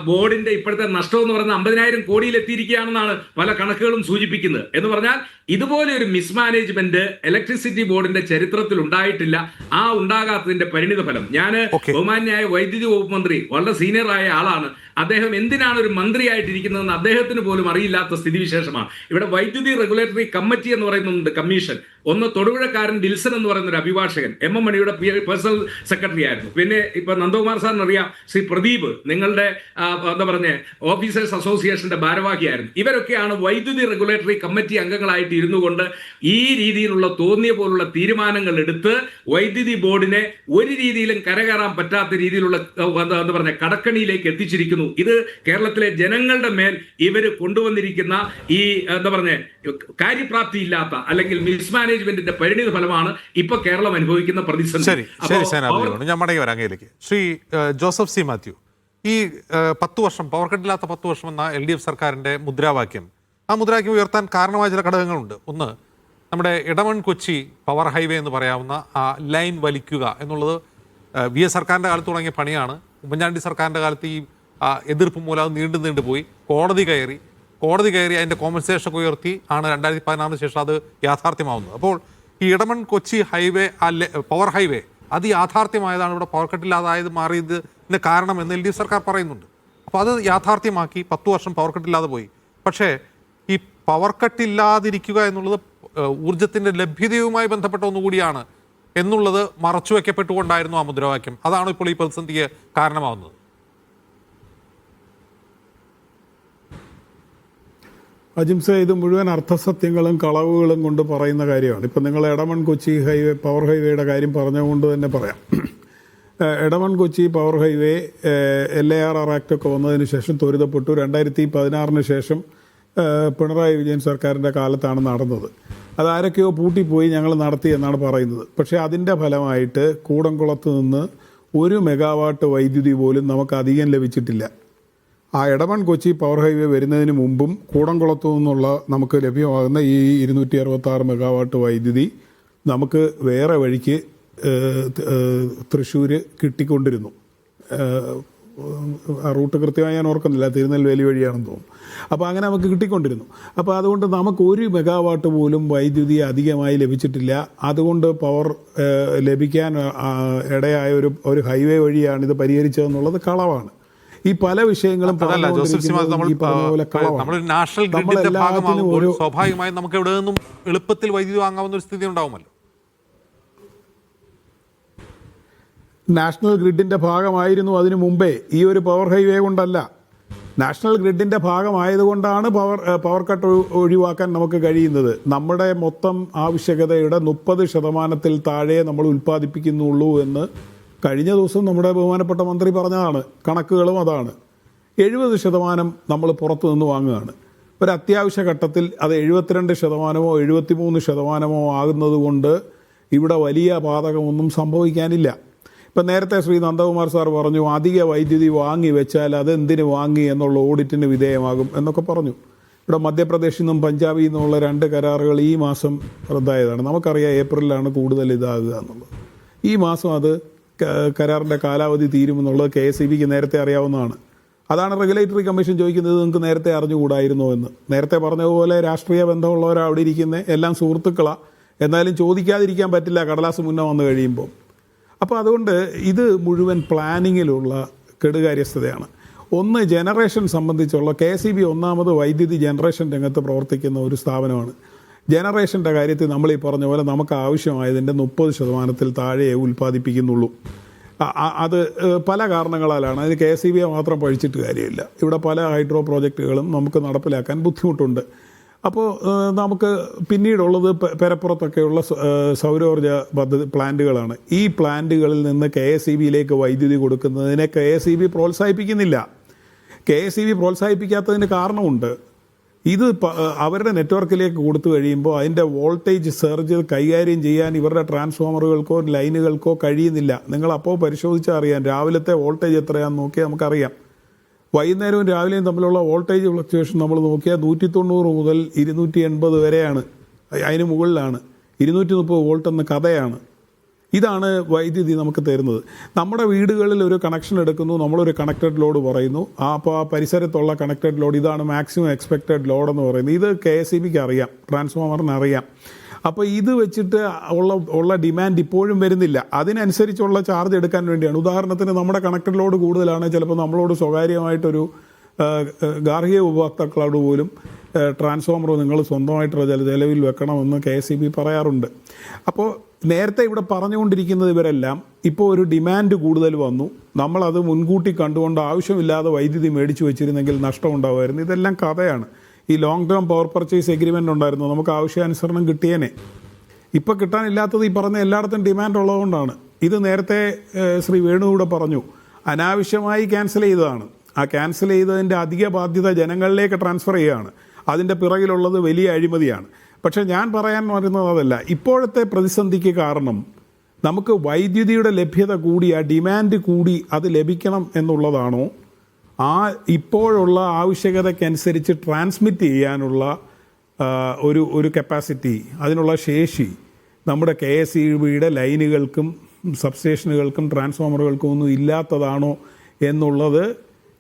ബോർഡിന്റെ ഇപ്പോഴത്തെ നഷ്ടം എന്ന് പറയുന്നത് 50,000 കോടിയിൽ എത്തിയിരിക്കുകയാണെന്നാണ് പല കണക്കുകളും സൂചിപ്പിക്കുന്നത്. എന്ന് പറഞ്ഞാൽ ഇതുപോലെ ഒരു മിസ്മാനേജ്മെന്റ് ഇലക്ട്രിസിറ്റി ബോർഡിന്റെ ചരിത്രത്തിൽ ഉണ്ടായിട്ടില്ല. ആ ഉണ്ടാകാത്തതിന്റെ പരിണിത ഫലം ഞാൻ ബഹുമാന്യായ വൈദ്യുതി വകുപ്പ് മന്ത്രി വളരെ സീനിയറായ ആളാണ്. അദ്ദേഹം എന്തിനാണ് ഒരു മന്ത്രിയായിട്ടിരിക്കുന്നതെന്ന് അദ്ദേഹത്തിന് പോലും അറിയില്ലാത്ത സ്ഥിതിവിശേഷമാണ്. ഇവിടെ വൈദ്യുതി റെഗുലേറ്ററി കമ്മിറ്റി എന്ന് പറയുന്നുണ്ട്, കമ്മീഷൻ. ഒന്ന് തൊടുപുഴക്കാരൻ ഡിൽസൺ എന്ന് പറയുന്ന ഒരു അഭിഭാഷകൻ MM മണിയുടെ പേഴ്സണൽ സെക്രട്ടറി ആയിരുന്നു. പിന്നെ ഇപ്പൊ നന്ദകുമാർ സാറിന് അറിയാം, ശ്രീ പ്രദീപ് നിങ്ങളുടെ എന്താ പറഞ്ഞ ഓഫീസേഴ്സ് അസോസിയേഷന്റെ ഭാരവാഹിയായിരുന്നു. ഇവരൊക്കെയാണ് വൈദ്യുതി റെഗുലേറ്ററി കമ്മിറ്റി അംഗങ്ങളായിട്ട് ഇരുന്നു കൊണ്ട് ഈ രീതിയിലുള്ള തോന്നിയ പോലുള്ള തീരുമാനങ്ങൾ എടുത്ത് വൈദ്യുതി ബോർഡിനെ ഒരു രീതിയിലും കരകയറാൻ പറ്റാത്ത രീതിയിലുള്ള എന്താ പറഞ്ഞ കടക്കണിയിലേക്ക് എത്തിച്ചിരിക്കുന്നു. ഇത് കേരളത്തിലെ ജനങ്ങളുടെ മേൽ ഇവർ കൊണ്ടുവന്നിരിക്കുന്ന ഈ എന്താ പറഞ്ഞ കാര്യപ്രാപ്തി ഇല്ലാത്ത അല്ലെങ്കിൽ മിസ്മാനേജ്മെന്റിന്റെ പരിണിത ഫലമാണ് ഇപ്പൊ കേരളം അനുഭവിക്കുന്ന പ്രതിസന്ധി. ഞാൻ മടങ്ങി വരാം അങ്ങയിലേക്ക്. ശ്രീ ജോസഫ് സി മാത്യു, ഈ 10 വർഷം പവർ കട്ടില്ലാത്ത 10 വർഷം എന്ന LDF സർക്കാരിന്റെ മുദ്രാവാക്യം, ആ മുദ്രാവാക്യം ഉയർത്താൻ കാരണമായ ചില ഘടകങ്ങളുണ്ട്. ഒന്ന്, നമ്മുടെ ഇടമൺ കൊച്ചി പവർ ഹൈവേ എന്ന് പറയാവുന്ന ആ ലൈൻ വലിക്കുക എന്നുള്ളത് VS സർക്കാരിൻ്റെ കാലത്ത് തുടങ്ങിയ പണിയാണ്. ഉമ്മൻചാണ്ടി സർക്കാരിൻ്റെ കാലത്ത് ഈ എതിർപ്പ് മൂലം അത് നീണ്ടു പോയി കോടതി കയറി അതിൻ്റെ കോമ്പൻസേഷൻ ഉയർത്തി ആണ് 2016 ശേഷം അത് യാഥാർത്ഥ്യമാവുന്നത്. അപ്പോൾ ഈ Edamon Kochi highway power highway അത് യാഥാർത്ഥ്യമായതാണ് ഇവിടെ പവർ കട്ടില്ലാതായത് മാറിയതിന് കാരണം എന്ന് LDF സർക്കാർ പറയുന്നുണ്ട്. അപ്പോൾ അത് യാഥാർത്ഥ്യമാക്കി 10 വർഷം പവർ കട്ടില്ലാതെ പോയി. പക്ഷേ ഈ പവർ കട്ടില്ലാതിരിക്കുക എന്നുള്ളത് ഊർജത്തിൻ്റെ ലഭ്യതയുമായി ബന്ധപ്പെട്ട ഒന്നുകൂടിയാണ് എന്നുള്ളത് മറച്ചു വയ്ക്കപ്പെട്ടുകൊണ്ടായിരുന്നു ആ മുദ്രാവാക്യം. അതാണ് ഇപ്പോൾ ഈ പ്രതിസന്ധിക്ക് കാരണമാവുന്നത്. അജിംസ, ഇത് മുഴുവൻ അർത്ഥസത്യങ്ങളും കളവുകളും കൊണ്ട് പറയുന്ന കാര്യമാണ്. ഇപ്പം നിങ്ങൾ എടമൺ കൊച്ചി ഹൈവേ പവർ ഹൈവേയുടെ കാര്യം പറഞ്ഞുകൊണ്ട് തന്നെ പറയാം. Edamon Kochi power highway LARR ആക്റ്റൊക്കെ വന്നതിന് ശേഷം ത്വരിതപ്പെട്ടു. 2016 ശേഷം പിണറായി വിജയൻ സർക്കാരിൻ്റെ കാലത്താണ് നടന്നത്. അതാരൊക്കെയോ പൂട്ടിപ്പോയി ഞങ്ങൾ നടത്തി എന്നാണ് പറയുന്നത്. പക്ഷേ അതിൻ്റെ ഫലമായിട്ട് കൂടംകുളത്ത് നിന്ന് 1 മെഗാവാട്ട് വൈദ്യുതി പോലും നമുക്ക് അധികം ലഭിച്ചിട്ടില്ല. ആ എടമൺ കൊച്ചി പവർ ഹൈവേ വരുന്നതിന് മുമ്പും കൂടംകുളത്തു നിന്നുള്ള നമുക്ക് ലഭ്യമാകുന്ന ഈ 266 മെഗാവാട്ട് വൈദ്യുതി നമുക്ക് വേറെ വഴിക്ക് തൃശ്ശൂർ കിട്ടിക്കൊണ്ടിരുന്നു. ആ റൂട്ട് കൃത്യമായി ഞാൻ ഓർക്കുന്നില്ല, തിരുനെൽവേലി വഴിയാണെന്ന് തോന്നുന്നു. അപ്പോൾ അങ്ങനെ നമുക്ക് കിട്ടിക്കൊണ്ടിരുന്നു. അപ്പോൾ അതുകൊണ്ട് നമുക്ക് 1 മെഗാവാട്ട് പോലും വൈദ്യുതി അധികമായി ലഭിച്ചിട്ടില്ല. അതുകൊണ്ട് പവർ ലഭിക്കാൻ ഇടയായ ഒരു ഹൈവേ വഴിയാണ് ഇത് പരിഹരിച്ചതെന്നുള്ളത് കളവാണ്. ഈ പല വിഷയങ്ങളും നാഷണൽ ഗ്രിഡിന്റെ ഭാഗമാകുമ്പോൾ സ്വാഭാവികമായും നമുക്ക് എവിടെ നിന്നും എളുപ്പത്തിൽ വൈദ്യുതി വാങ്ങാവുന്ന ഒരു സ്ഥിതി ഉണ്ടാവുമല്ലോ. നാഷണൽ ഗ്രിഡിൻ്റെ ഭാഗമായിരുന്നു അതിനു മുമ്പേ, ഈ ഒരു പവർ ഹൈവേ കൊണ്ടല്ല. നാഷണൽ ഗ്രിഡിൻ്റെ ഭാഗമായതുകൊണ്ടാണ് പവർ കട്ട് ഒഴിവാക്കാൻ നമുക്ക് കഴിയുന്നത്. നമ്മുടെ മൊത്തം ആവശ്യകതയുടെ 30% താഴെ നമ്മൾ ഉൽപ്പാദിപ്പിക്കുന്നുള്ളൂ എന്ന് കഴിഞ്ഞ ദിവസം നമ്മുടെ ബഹുമാനപ്പെട്ട മന്ത്രി പറഞ്ഞതാണ്. കണക്കുകളും അതാണ്. 70% നമ്മൾ പുറത്തു നിന്ന് വാങ്ങുകയാണ്. ഒരു അത്യാവശ്യ ഘട്ടത്തിൽ അത് 72%, 73% ആകുന്നത് കൊണ്ട് ഇവിടെ വലിയ ബാധകമൊന്നും സംഭവിക്കാനില്ല. ഇപ്പം നേരത്തെ ശ്രീ നന്ദകുമാർ സാർ പറഞ്ഞു, അധിക വൈദ്യുതി വാങ്ങി വെച്ചാൽ അതെന്തിനു വാങ്ങി എന്നുള്ള ഓഡിറ്റിന് വിധേയമാകും എന്നൊക്കെ പറഞ്ഞു. ഇവിടെ മധ്യപ്രദേശിൽ നിന്നും പഞ്ചാബിൽ നിന്നുള്ള 2 കരാറുകൾ ഈ മാസം റദ്ദായതാണ്. നമുക്കറിയാം ഏപ്രിലാണ് കൂടുതൽ ഇതാകുക എന്നുള്ളത്. ഈ മാസം അത് കരാറിൻ്റെ കാലാവധി തീരുമെന്നുള്ളത് KSEBക്ക് നേരത്തെ അറിയാവുന്നതാണ്. അതാണ് റെഗുലേറ്ററി കമ്മീഷൻ ചോദിക്കുന്നത്, നിങ്ങൾക്ക് നേരത്തെ അറിഞ്ഞുകൂടായിരുന്നോ എന്ന്. നേരത്തെ പറഞ്ഞതുപോലെ രാഷ്ട്രീയ ബന്ധമുള്ളവരാണ് അവിടെ ഇരിക്കുന്നത്, എല്ലാം സുഹൃത്തുക്കളാണ്. എന്നാലും ചോദിക്കാതിരിക്കാൻ പറ്റില്ല കടലാസ് മുന്നേ വന്നു കഴിയുമ്പോൾ. അപ്പോൾ അതുകൊണ്ട് ഇത് മുഴുവൻ പ്ലാനിങ്ങിലുള്ള കെടുകാര്യസ്ഥതയാണ്. ഒന്ന്, ജനറേഷൻ സംബന്ധിച്ചുള്ള KSEB ഒന്നാമത് വൈദ്യുതി ജനറേഷൻ രംഗത്ത് പ്രവർത്തിക്കുന്ന ഒരു സ്ഥാപനമാണ്. ജനറേഷൻ്റെ കാര്യത്തിൽ നമ്മൾ ഈ പറഞ്ഞ പോലെ നമുക്ക് ആവശ്യമായതിൻ്റെ 30% താഴെ ഉൽപ്പാദിപ്പിക്കുന്നുള്ളൂ. അത് പല കാരണങ്ങളാലാണ്. അതിന് KSEB മാത്രം പഴിച്ചിട്ട് കാര്യമില്ല. ഇവിടെ പല ഹൈഡ്രോ പ്രോജക്റ്റുകളും നമുക്ക് നടപ്പിലാക്കാൻ ബുദ്ധിമുട്ടുണ്ട്. അപ്പോൾ നമുക്ക് പിന്നീടുള്ളത് പെരപ്പുറത്തൊക്കെയുള്ള സൗരോർജ്ജ പദ്ധതി പ്ലാന്റുകളാണ്. ഈ പ്ലാന്റുകളിൽ നിന്ന് KSEBയിലേക്ക് വൈദ്യുതി കൊടുക്കുന്നതിനെ KSEB പ്രോത്സാഹിപ്പിക്കുന്നില്ല. KSEB പ്രോത്സാഹിപ്പിക്കാത്തതിന് കാരണമുണ്ട്. ഇത് അവരുടെ നെറ്റ്വർക്കിലേക്ക് കൊടുത്തു കഴിയുമ്പോൾ അതിൻ്റെ വോൾട്ടേജ് സർജ് കൈകാര്യം ചെയ്യാൻ ഇവരുടെ ട്രാൻസ്ഫോമറുകൾക്കോ ലൈനുകൾക്കോ കഴിയുന്നില്ല. നിങ്ങൾ അപ്പോൾ പരിശോധിച്ചാൽ അറിയാം, രാവിലത്തെ വോൾട്ടേജ് എത്രയാണെന്ന് നോക്കിയാൽ നമുക്കറിയാം. വൈകുന്നേരവും രാവിലെയും തമ്മിലുള്ള വോൾട്ടേജ് ഫ്ലക്ച്വേഷൻ നമ്മൾ നോക്കിയാൽ 190 മുതൽ 280 വരെയാണ്. അതിന് മുകളിലാണ്. 230 വോൾട്ട് എന്ന കഥയാണ്. ഇതാണ് വൈദ്യുതി നമുക്ക് തരുന്നത്. നമ്മുടെ വീടുകളിൽ ഒരു കണക്ഷൻ എടുക്കുന്നു, നമ്മളൊരു കണക്റ്റഡ് ലോഡ് പറയുന്നു. അപ്പോൾ ആ പരിസരത്തുള്ള കണക്റ്റഡ് ലോഡ് ഇതാണ് മാക്സിമം എക്സ്പെക്റ്റഡ് ലോഡ് എന്ന് പറയുന്നത്. ഇത് KSEBക്ക് അറിയാം, ട്രാൻസ്ഫോമറിന് അറിയാം. അപ്പോൾ ഇത് വെച്ചിട്ട് ഉള്ള ഡിമാൻഡ് ഇപ്പോഴും വരുന്നില്ല. അതിനനുസരിച്ചുള്ള ചാർജ് എടുക്കാൻ വേണ്ടിയാണ്. ഉദാഹരണത്തിന് നമ്മുടെ കണക്റ്റഡ് ലോഡ് കൂടുതലാണ്, ചിലപ്പോൾ നമ്മളോട് സ്വകാര്യമായിട്ടൊരു ഗാർഹിക ഉപഭോക്താക്കളോട് പോലും ട്രാൻസ്ഫോമർ നിങ്ങൾ സ്വന്തമായിട്ടുള്ള ചെലവിൽ വെക്കണമെന്ന് KSEB പറയാറുണ്ട്. അപ്പോൾ നേരത്തെ ഇവിടെ പറഞ്ഞുകൊണ്ടിരിക്കുന്നത് ഇവരെല്ലാം ഇപ്പോൾ ഒരു ഡിമാൻഡ് കൂടുതൽ വന്നു, നമ്മളത് മുൻകൂട്ടി കണ്ടുകൊണ്ട് ആവശ്യമില്ലാതെ വൈദ്യുതി മേടിച്ചു വെച്ചിരുന്നെങ്കിൽ നഷ്ടമുണ്ടാകുമായിരുന്നു. ഇതെല്ലാം കഥയാണ്. ഈ long term power purchase agreement ഉണ്ടായിരുന്നു, നമുക്ക് ആവശ്യാനുസരണം കിട്ടിയേനെ. ഇപ്പോൾ കിട്ടാനില്ലാത്തത് ഈ പറഞ്ഞ എല്ലായിടത്തും ഡിമാൻഡ് ഉള്ളതുകൊണ്ടാണ്. ഇത് നേരത്തെ ശ്രീ വേണു കൂടെ പറഞ്ഞു, അനാവശ്യമായി ക്യാൻസൽ ചെയ്തതാണ്. ആ ക്യാൻസൽ ചെയ്തതിൻ്റെ അധിക ബാധ്യത ജനങ്ങളിലേക്ക് ട്രാൻസ്ഫർ ചെയ്യുകയാണ്. അതിൻ്റെ പിറകിലുള്ളത് വലിയ അഴിമതിയാണ്. പക്ഷേ ഞാൻ പറയാൻ വരുന്നത് അതല്ല. ഇപ്പോഴത്തെ പ്രതിസന്ധിക്ക് കാരണം നമുക്ക് വൈദ്യുതിയുടെ ലഭ്യത കൂടി, ആ ഡിമാൻഡ് കൂടി അത് ലഭിക്കണം എന്നുള്ളതാണോ, ആ ഇപ്പോഴുള്ള ആവശ്യകതയ്ക്കനുസരിച്ച് ട്രാൻസ്മിറ്റ് ചെയ്യാനുള്ള ഒരു കപ്പാസിറ്റി, അതിനുള്ള ശേഷി നമ്മുടെ KSEBയുടെ ലൈനുകൾക്കും സബ്സ്റ്റേഷനുകൾക്കും ട്രാൻസ്ഫോമറുകൾക്കും ഒന്നും ഇല്ലാത്തതാണോ എന്നുള്ളത്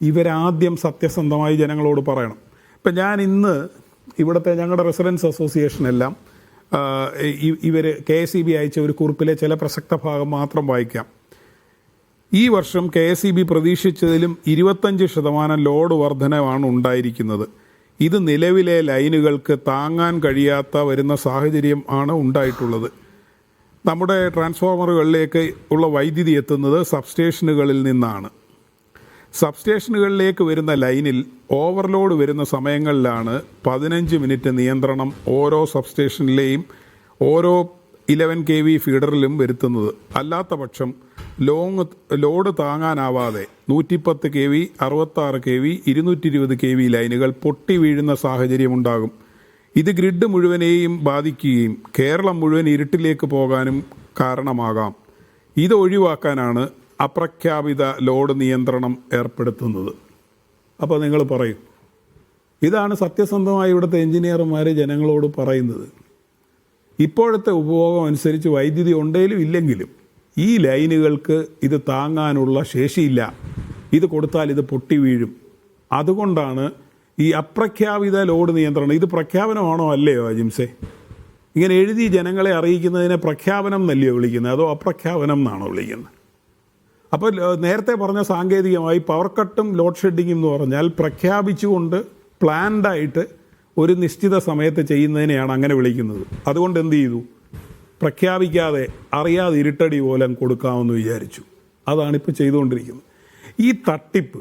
ഇവരാദ്യം സത്യസന്ധമായി ജനങ്ങളോട് പറയണം. ഇപ്പം ഞാൻ ഇന്ന് ഇവിടുത്തെ ഞങ്ങളുടെ റെസിഡൻസ് അസോസിയേഷനെല്ലാം ഇവർ KSEB അയച്ച ഒരു കുറിപ്പിലെ ചില പ്രസക്ത ഭാഗം മാത്രം വായിക്കാം. ഈ വർഷം KSEB പ്രതീക്ഷിച്ചതിലും 25% ലോഡ് വർധനവാണ് ഉണ്ടായിരിക്കുന്നത്. ഇത് നിലവിലെ ലൈനുകൾക്ക് താങ്ങാൻ കഴിയാത്ത വരുന്ന സാഹചര്യം ആണ് ഉണ്ടായിട്ടുള്ളത്. നമ്മുടെ ട്രാൻസ്ഫോമറുകളിലേക്ക് ഉള്ള വൈദ്യുതി എത്തുന്നത് സബ്സ്റ്റേഷനുകളിൽ നിന്നാണ്. സബ്സ്റ്റേഷനുകളിലേക്ക് വരുന്ന ലൈനിൽ ഓവർലോഡ് വരുന്ന സമയങ്ങളിലാണ് 15 മിനിറ്റ് നിയന്ത്രണം ഓരോ സബ്സ്റ്റേഷനിലെയും ഓരോ 11 kV ഫീഡറിലും വരുത്തുന്നത്. അല്ലാത്ത പക്ഷം ലോഡ് താങ്ങാനാവാതെ 110 kV, 66 kV, 220 kV ലൈനുകൾ പൊട്ടി വീഴുന്ന സാഹചര്യമുണ്ടാകും. ഇത് ഗ്രിഡ് മുഴുവനെയും ബാധിക്കുകയും കേരളം മുഴുവൻ ഇരുട്ടിലേക്ക് പോകാനും കാരണമാകാം. ഇത് ഒഴിവാക്കാനാണ് അപ്രഖ്യാപിത ലോഡ് നിയന്ത്രണം ഏർപ്പെടുത്തുന്നത്. അപ്പോൾ നിങ്ങൾ പറയും, ഇതാണ് സത്യസന്ധമായി ഇവിടുത്തെ എഞ്ചിനീയർമാർ ജനങ്ങളോട് പറയുന്നത്. ഇപ്പോഴത്തെ ഉപഭോഗം അനുസരിച്ച് വൈദ്യുതി ഉണ്ടെങ്കിലും ഇല്ലെങ്കിലും ഈ ലൈനുകൾക്ക് ഇത് താങ്ങാനുള്ള ശേഷിയില്ല. ഇത് കൊടുത്താൽ ഇത് പൊട്ടി വീഴും. അതുകൊണ്ടാണ് ഈ അപ്രഖ്യാപിത ലോഡ് നിയന്ത്രണം. ഇത് പ്രഖ്യാപനമാണോ അല്ലയോ അജിംസെ? ഇങ്ങനെ എഴുതി ജനങ്ങളെ അറിയിക്കുന്നതിനെ പ്രഖ്യാപനം എന്നല്ലയോ വിളിക്കുന്നത്, അതോ അപ്രഖ്യാപനം എന്നാണോ വിളിക്കുന്നത്? അപ്പോൾ നേരത്തെ പറഞ്ഞ സാങ്കേതികമായി പവർ കട്ടും ലോഡ് ഷെഡിങ്ങും എന്ന് പറഞ്ഞാൽ പ്രഖ്യാപിച്ചുകൊണ്ട് പ്ലാൻഡായിട്ട് ഒരു നിശ്ചിത സമയത്ത് ചെയ്യുന്നതിനെയാണ് അങ്ങനെ വിളിക്കുന്നത്. അതുകൊണ്ട് എന്ത് ചെയ്തു? പ്രഖ്യാപിക്കാതെ അറിയാതെ ഇരുട്ടടി പോലെ കൊടുക്കാമെന്ന് വിചാരിച്ചു. അതാണിപ്പോൾ ചെയ്തുകൊണ്ടിരിക്കുന്നത്. ഈ തട്ടിപ്പ്,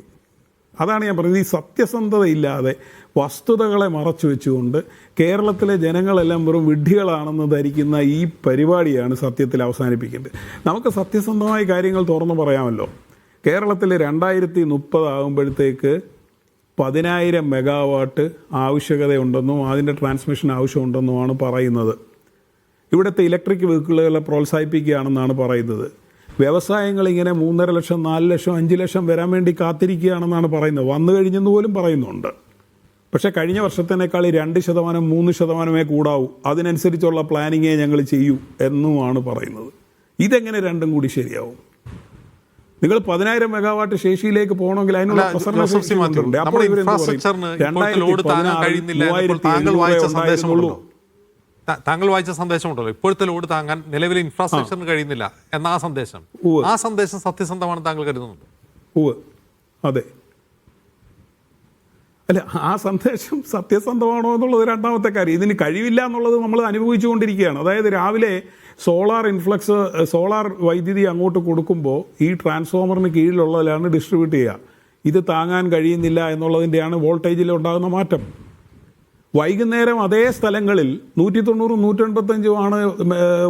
അതാണ് ഞാൻ പറയുന്നത്. ഈ സത്യസന്ധതയില്ലാതെ വസ്തുതകളെ മറച്ചു വെച്ചുകൊണ്ട് കേരളത്തിലെ ജനങ്ങളെല്ലാം വെറും വിഡ്ഢികളാണെന്ന് ധരിക്കുന്ന ഈ പരിപാടിയാണ് സത്യത്തിൽ അവസാനിപ്പിക്കേണ്ടത്. നമുക്ക് സത്യസന്ധമായ കാര്യങ്ങൾ തുറന്നു പറയാമല്ലോ. കേരളത്തിൽ 2030 ആകുമ്പോഴത്തേക്ക് 10,000 മെഗാവാട്ട് ആവശ്യകതയുണ്ടെന്നും അതിൻ്റെ ട്രാൻസ്മിഷൻ ആവശ്യമുണ്ടെന്നുമാണ് പറയുന്നത്. ഇവിടുത്തെ ഇലക്ട്രിക് വെഹിക്കിളുകളെ പ്രോത്സാഹിപ്പിക്കുകയാണെന്നാണ് പറയുന്നത്. വ്യവസായങ്ങൾ ഇങ്ങനെ 3.5 ലക്ഷം 4 ലക്ഷം 5 ലക്ഷം വരാൻ വേണ്ടി കാത്തിരിക്കുകയാണെന്നാണ് പറയുന്നത്. വന്നു കഴിഞ്ഞെന്ന് പോലും പറയുന്നുണ്ട്. പക്ഷേ കഴിഞ്ഞ വർഷത്തിനേക്കാൾ 2% 3% കൂടാവൂ, അതിനനുസരിച്ചുള്ള പ്ലാനിങ്ങേ ഞങ്ങൾ ചെയ്യൂ എന്നുമാണ് പറയുന്നത്. ഇതെങ്ങനെ രണ്ടും കൂടി ശരിയാവും? നിങ്ങൾ 10,000 മെഗാവാട്ട് ശേഷിയിലേക്ക് പോകണമെങ്കിൽ അതിനുള്ള താങ്കൾ വായിച്ച സന്ദേശമുണ്ടല്ലോ, ഇപ്പോഴത്തെ ലോഡ് താങ്ങാൻ നിലവിലെ ഇൻഫ്രാസ്ട്രക്ചറിന് കഴിയുന്നില്ല എന്ന ആ സന്ദേശം സത്യസന്ധമാണ് താങ്കൾ കരുതുന്നുണ്ട്? അതെ. അല്ല, ആ സന്ദേശം സത്യസന്ധമാണോ എന്നുള്ളത് രണ്ടാമത്തെ കാര്യം. ഇതിന് കഴിവില്ല എന്നുള്ളത് നമ്മൾ അനുഭവിച്ചുകൊണ്ടിരിക്കുകയാണ്. അതായത് രാവിലെ സോളാർ വൈദ്യുതി അങ്ങോട്ട് കൊടുക്കുമ്പോൾ ഈ ട്രാൻസ്ഫോമറിന് കീഴിലുള്ളതിലാണ് ഡിസ്ട്രിബ്യൂട്ട് ചെയ്യുക. ഇത് താങ്ങാൻ കഴിയുന്നില്ല എന്നുള്ളതിൻ്റെയാണ് വോൾട്ടേജിൽ ഉണ്ടാകുന്ന മാറ്റം. വൈകുന്നേരം അതേ സ്ഥലങ്ങളിൽ 190 185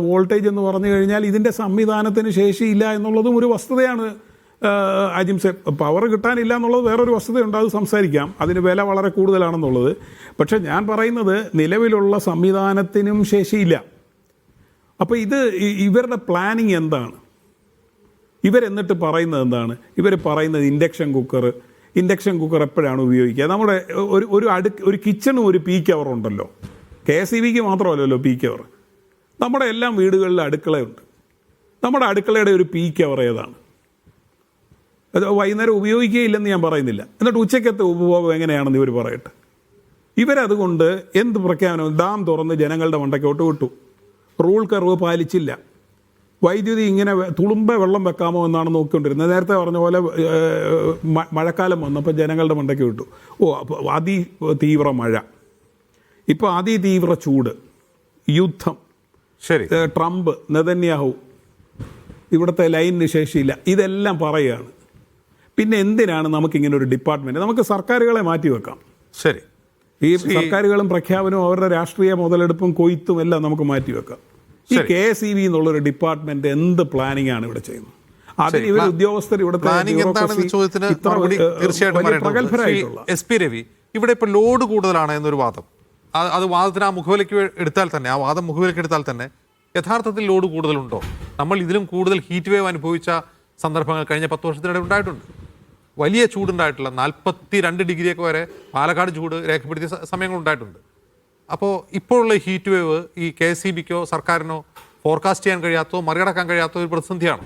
വോൾട്ടേജ് എന്ന് പറഞ്ഞു കഴിഞ്ഞാൽ ഇതിൻ്റെ സംവിധാനത്തിന് ശേഷിയില്ല എന്നുള്ളതും ഒരു വസ്തുതയാണ് അജിംസെ. പവർ കിട്ടാനില്ല എന്നുള്ളത് വേറൊരു വസ്തുതയുണ്ട്, അത് സംസാരിക്കാം. അതിന് വില വളരെ കൂടുതലാണെന്നുള്ളത്. പക്ഷേ ഞാൻ പറയുന്നത് നിലവിലുള്ള സംവിധാനത്തിനും ശേഷിയില്ല. അപ്പോൾ ഇവരുടെ പ്ലാനിങ് എന്താണ്? ഇവരെന്നിട്ട് പറയുന്നത് എന്താണ്? ഇവർ പറയുന്നത് ഇൻഡക്ഷൻ കുക്കർ എപ്പോഴാണ് ഉപയോഗിക്കുക? നമ്മുടെ ഒരു കിച്ചണും ഒരു പീക്ക് അവർ ഉണ്ടല്ലോ. KSEBക്ക് മാത്രമല്ലല്ലോ പീക്ക് അവർ. നമ്മുടെ എല്ലാം വീടുകളിൽ അടുക്കളയുണ്ട്. നമ്മുടെ അടുക്കളയുടെ ഒരു പീക്ക് അവർ ഏതാണ്? അത് വൈകുന്നേരം ഉപയോഗിക്കുകയില്ലെന്ന് ഞാൻ പറയുന്നില്ല. എന്നിട്ട് ഉച്ചക്കത്തെ ഉപഭോഗം എങ്ങനെയാണെന്ന് ഇവർ പറയട്ടെ. ഇവരതുകൊണ്ട് എന്ത് പ്രഖ്യാപനം? ഡാം തുറന്ന് ജനങ്ങളുടെ മണ്ടയ്ക്കോട്ട് വിട്ടു. റൂൾ കർവ് പാലിച്ചില്ല. വൈദ്യുതി ഇങ്ങനെ തുളുമ്പ വെള്ളം വെക്കാമോ എന്നാണ് നോക്കിക്കൊണ്ടിരുന്നത്. നേരത്തെ പറഞ്ഞ പോലെ മഴക്കാലം വന്നപ്പോൾ ജനങ്ങളുടെ മണ്ടയ്ക്ക് വിട്ടു. അപ്പോൾ അതിതീവ്ര മഴ, ഇപ്പോൾ അതിതീവ്ര ചൂട്, യുദ്ധം, ശരി, ട്രംപ്, നെതന്യാഹു, ഇവിടുത്തെ ലൈനിന് ശേഷിയില്ല, ഇതെല്ലാം പറയുകയാണ്. പിന്നെ എന്തിനാണ് നമുക്കിങ്ങനെ ഒരു ഡിപ്പാർട്ട്മെൻറ്റ്? നമുക്ക് സർക്കാരുകളെ മാറ്റിവെക്കാം. ശരി, ഈ സർക്കാരുകളും പ്രഖ്യാപനവും അവരുടെ രാഷ്ട്രീയ മുതലെടുപ്പും കൊയ്ത്തും എല്ലാം നമുക്ക് മാറ്റിവെക്കാം. ഈ KSEB എന്നുള്ളൊരു ഡിപ്പാർട്ട്മെന്റ് എന്ത് പ്ലാനിംഗ് ആണ് ഇവിടെ ചെയ്യുന്നത്? അതിന് ഇവർ ഉദ്യോഗസ്ഥർ SP രവി, ഇവിടെ ഇപ്പോൾ ലോഡ് കൂടുതലാണ് എന്നൊരു വാദം, അത് വാദത്തിന് ആ മുഖവിലേക്ക് എടുത്താൽ തന്നെ, ആ വാദം മുഖവിലേക്ക് എടുത്താൽ തന്നെ യഥാർത്ഥത്തിൽ ലോഡ് കൂടുതലുണ്ടോ? നമ്മൾ ഇതിലും കൂടുതൽ ഹീറ്റ് വേവ് അനുഭവിച്ച സന്ദർഭങ്ങൾ കഴിഞ്ഞ 10 വർഷത്തിനിടെ ഉണ്ടായിട്ടുണ്ട്. വലിയ ചൂടുണ്ടായിട്ടുള്ള 42 ഡിഗ്രിയൊക്കെ വരെ പാലക്കാട് ചൂട് രേഖപ്പെടുത്തിയ സമയങ്ങളുണ്ടായിട്ടുണ്ട്. അപ്പോൾ ഇപ്പോഴുള്ള ഹീറ്റ് വേവ് ഈ KSEBക്കോ സർക്കാരിനോ ഫോർകാസ്റ്റ് ചെയ്യാൻ കഴിയാത്തോ മറികടക്കാൻ കഴിയാത്ത ഒരു പ്രതിസന്ധിയാണോ?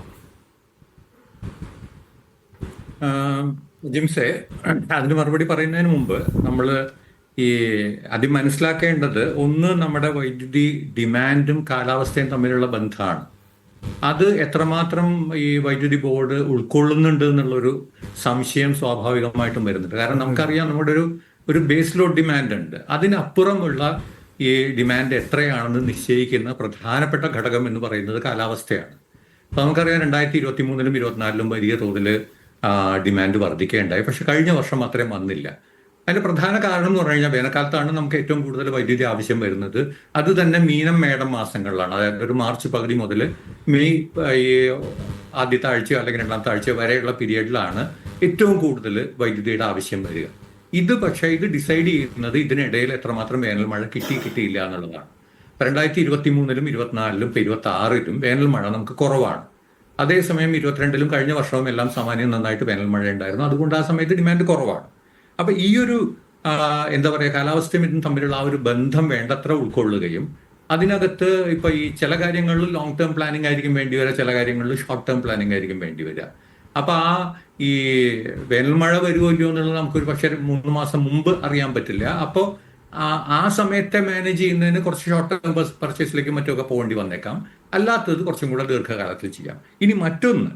ജിംസെ, അതിന് മറുപടി പറയുന്നതിന് മുമ്പ് നമ്മൾ ആദ്യം മനസ്സിലാക്കേണ്ടത്, ഒന്ന്, നമ്മുടെ വൈദ്യുതി ഡിമാൻഡും കാലാവസ്ഥയും തമ്മിലുള്ള ബന്ധമാണ്. അത് എത്രമാത്രം ഈ വൈദ്യുതി ബോർഡ് ഉൾക്കൊള്ളുന്നുണ്ട് എന്നുള്ളൊരു സംശയം സ്വാഭാവികമായിട്ടും വരുന്നുണ്ട്. കാരണം നമുക്കറിയാം, നമ്മുടെ ഒരു ബേസ് ലോഡ് ഡിമാൻഡ് ഉണ്ട്. അതിനപ്പുറമുള്ള ഈ ഡിമാൻഡ് എത്രയാണെന്ന് നിശ്ചയിക്കുന്ന പ്രധാനപ്പെട്ട ഘടകം എന്ന് പറയുന്നത് കാലാവസ്ഥയാണ്. അപ്പോൾ നമുക്കറിയാം 2023 24 വലിയ തോതിൽ ഡിമാൻഡ് വർദ്ധിക്കുകയുണ്ടായി. പക്ഷെ കഴിഞ്ഞ വർഷം അത്രയും വന്നില്ല. അതിന്റെ പ്രധാന കാരണം എന്ന് പറഞ്ഞു കഴിഞ്ഞാൽ, വേനൽക്കാലത്താണ് നമുക്ക് ഏറ്റവും കൂടുതൽ വൈദ്യുതി ആവശ്യം വരുന്നത്. അത് തന്നെ മീനം മേടം മാസങ്ങളിലാണ്. അതായത് ഒരു മാർച്ച് പകുതി മുതൽ മെയ് ഈ ആദ്യത്തെ ആഴ്ചയോ അല്ലെങ്കിൽ രണ്ടാമത്തെ ആഴ്ചയോ വരെയുള്ള പീരീഡിലാണ് ഏറ്റവും കൂടുതൽ വൈദ്യുതിയുടെ ആവശ്യം വരിക. പക്ഷേ ഇത് ഡിസൈഡ് ചെയ്യുന്നത് ഇതിനിടയിൽ എത്രമാത്രം വേനൽ മഴ കിട്ടിയില്ല എന്നുള്ളതാണ്. 2023 24 26 വേനൽ മഴ നമുക്ക് കുറവാണ്. അതേസമയം 22 കഴിഞ്ഞ വർഷവും എല്ലാം സാമാന്യം നന്നായിട്ട് വേനൽ മഴ ഉണ്ടായിരുന്നു. അതുകൊണ്ട് ആ സമയത്ത് ഡിമാൻഡ് കുറവാണ്. അപ്പൊ ഈ ഒരു എന്താ പറയുക, കാലാവസ്ഥയും ഇതും തമ്മിലുള്ള ആ ഒരു ബന്ധം വേണ്ടത്ര ഉൾക്കൊള്ളുകയും അതിനകത്ത് ഇപ്പൊ ഈ ചില കാര്യങ്ങളിൽ ലോങ് ടേം പ്ലാനിംഗ് ആയിരിക്കും വേണ്ടി വരിക, ചില കാര്യങ്ങളിൽ ഷോർട്ട് ടേം പ്ലാനിംഗ് ആയിരിക്കും വേണ്ടി വരിക. അപ്പൊ ഈ വേനൽ മഴ വരുമോ ഇല്ലയോ എന്നുള്ളത് നമുക്കൊരു പക്ഷേ 3 മാസം മുമ്പ് അറിയാൻ പറ്റില്ല. അപ്പോൾ ആ സമയത്തെ മാനേജ് ചെയ്യുന്നതിന് കുറച്ച് ഷോർട്ട് ടേം പർച്ചേസിലേക്ക് മറ്റൊക്കെ പോകേണ്ടി വന്നേക്കാം. അല്ലാത്തത് കുറച്ചും കൂടെ ദീർഘകാലത്തിൽ ചെയ്യാം. ഇനി മറ്റൊന്ന്,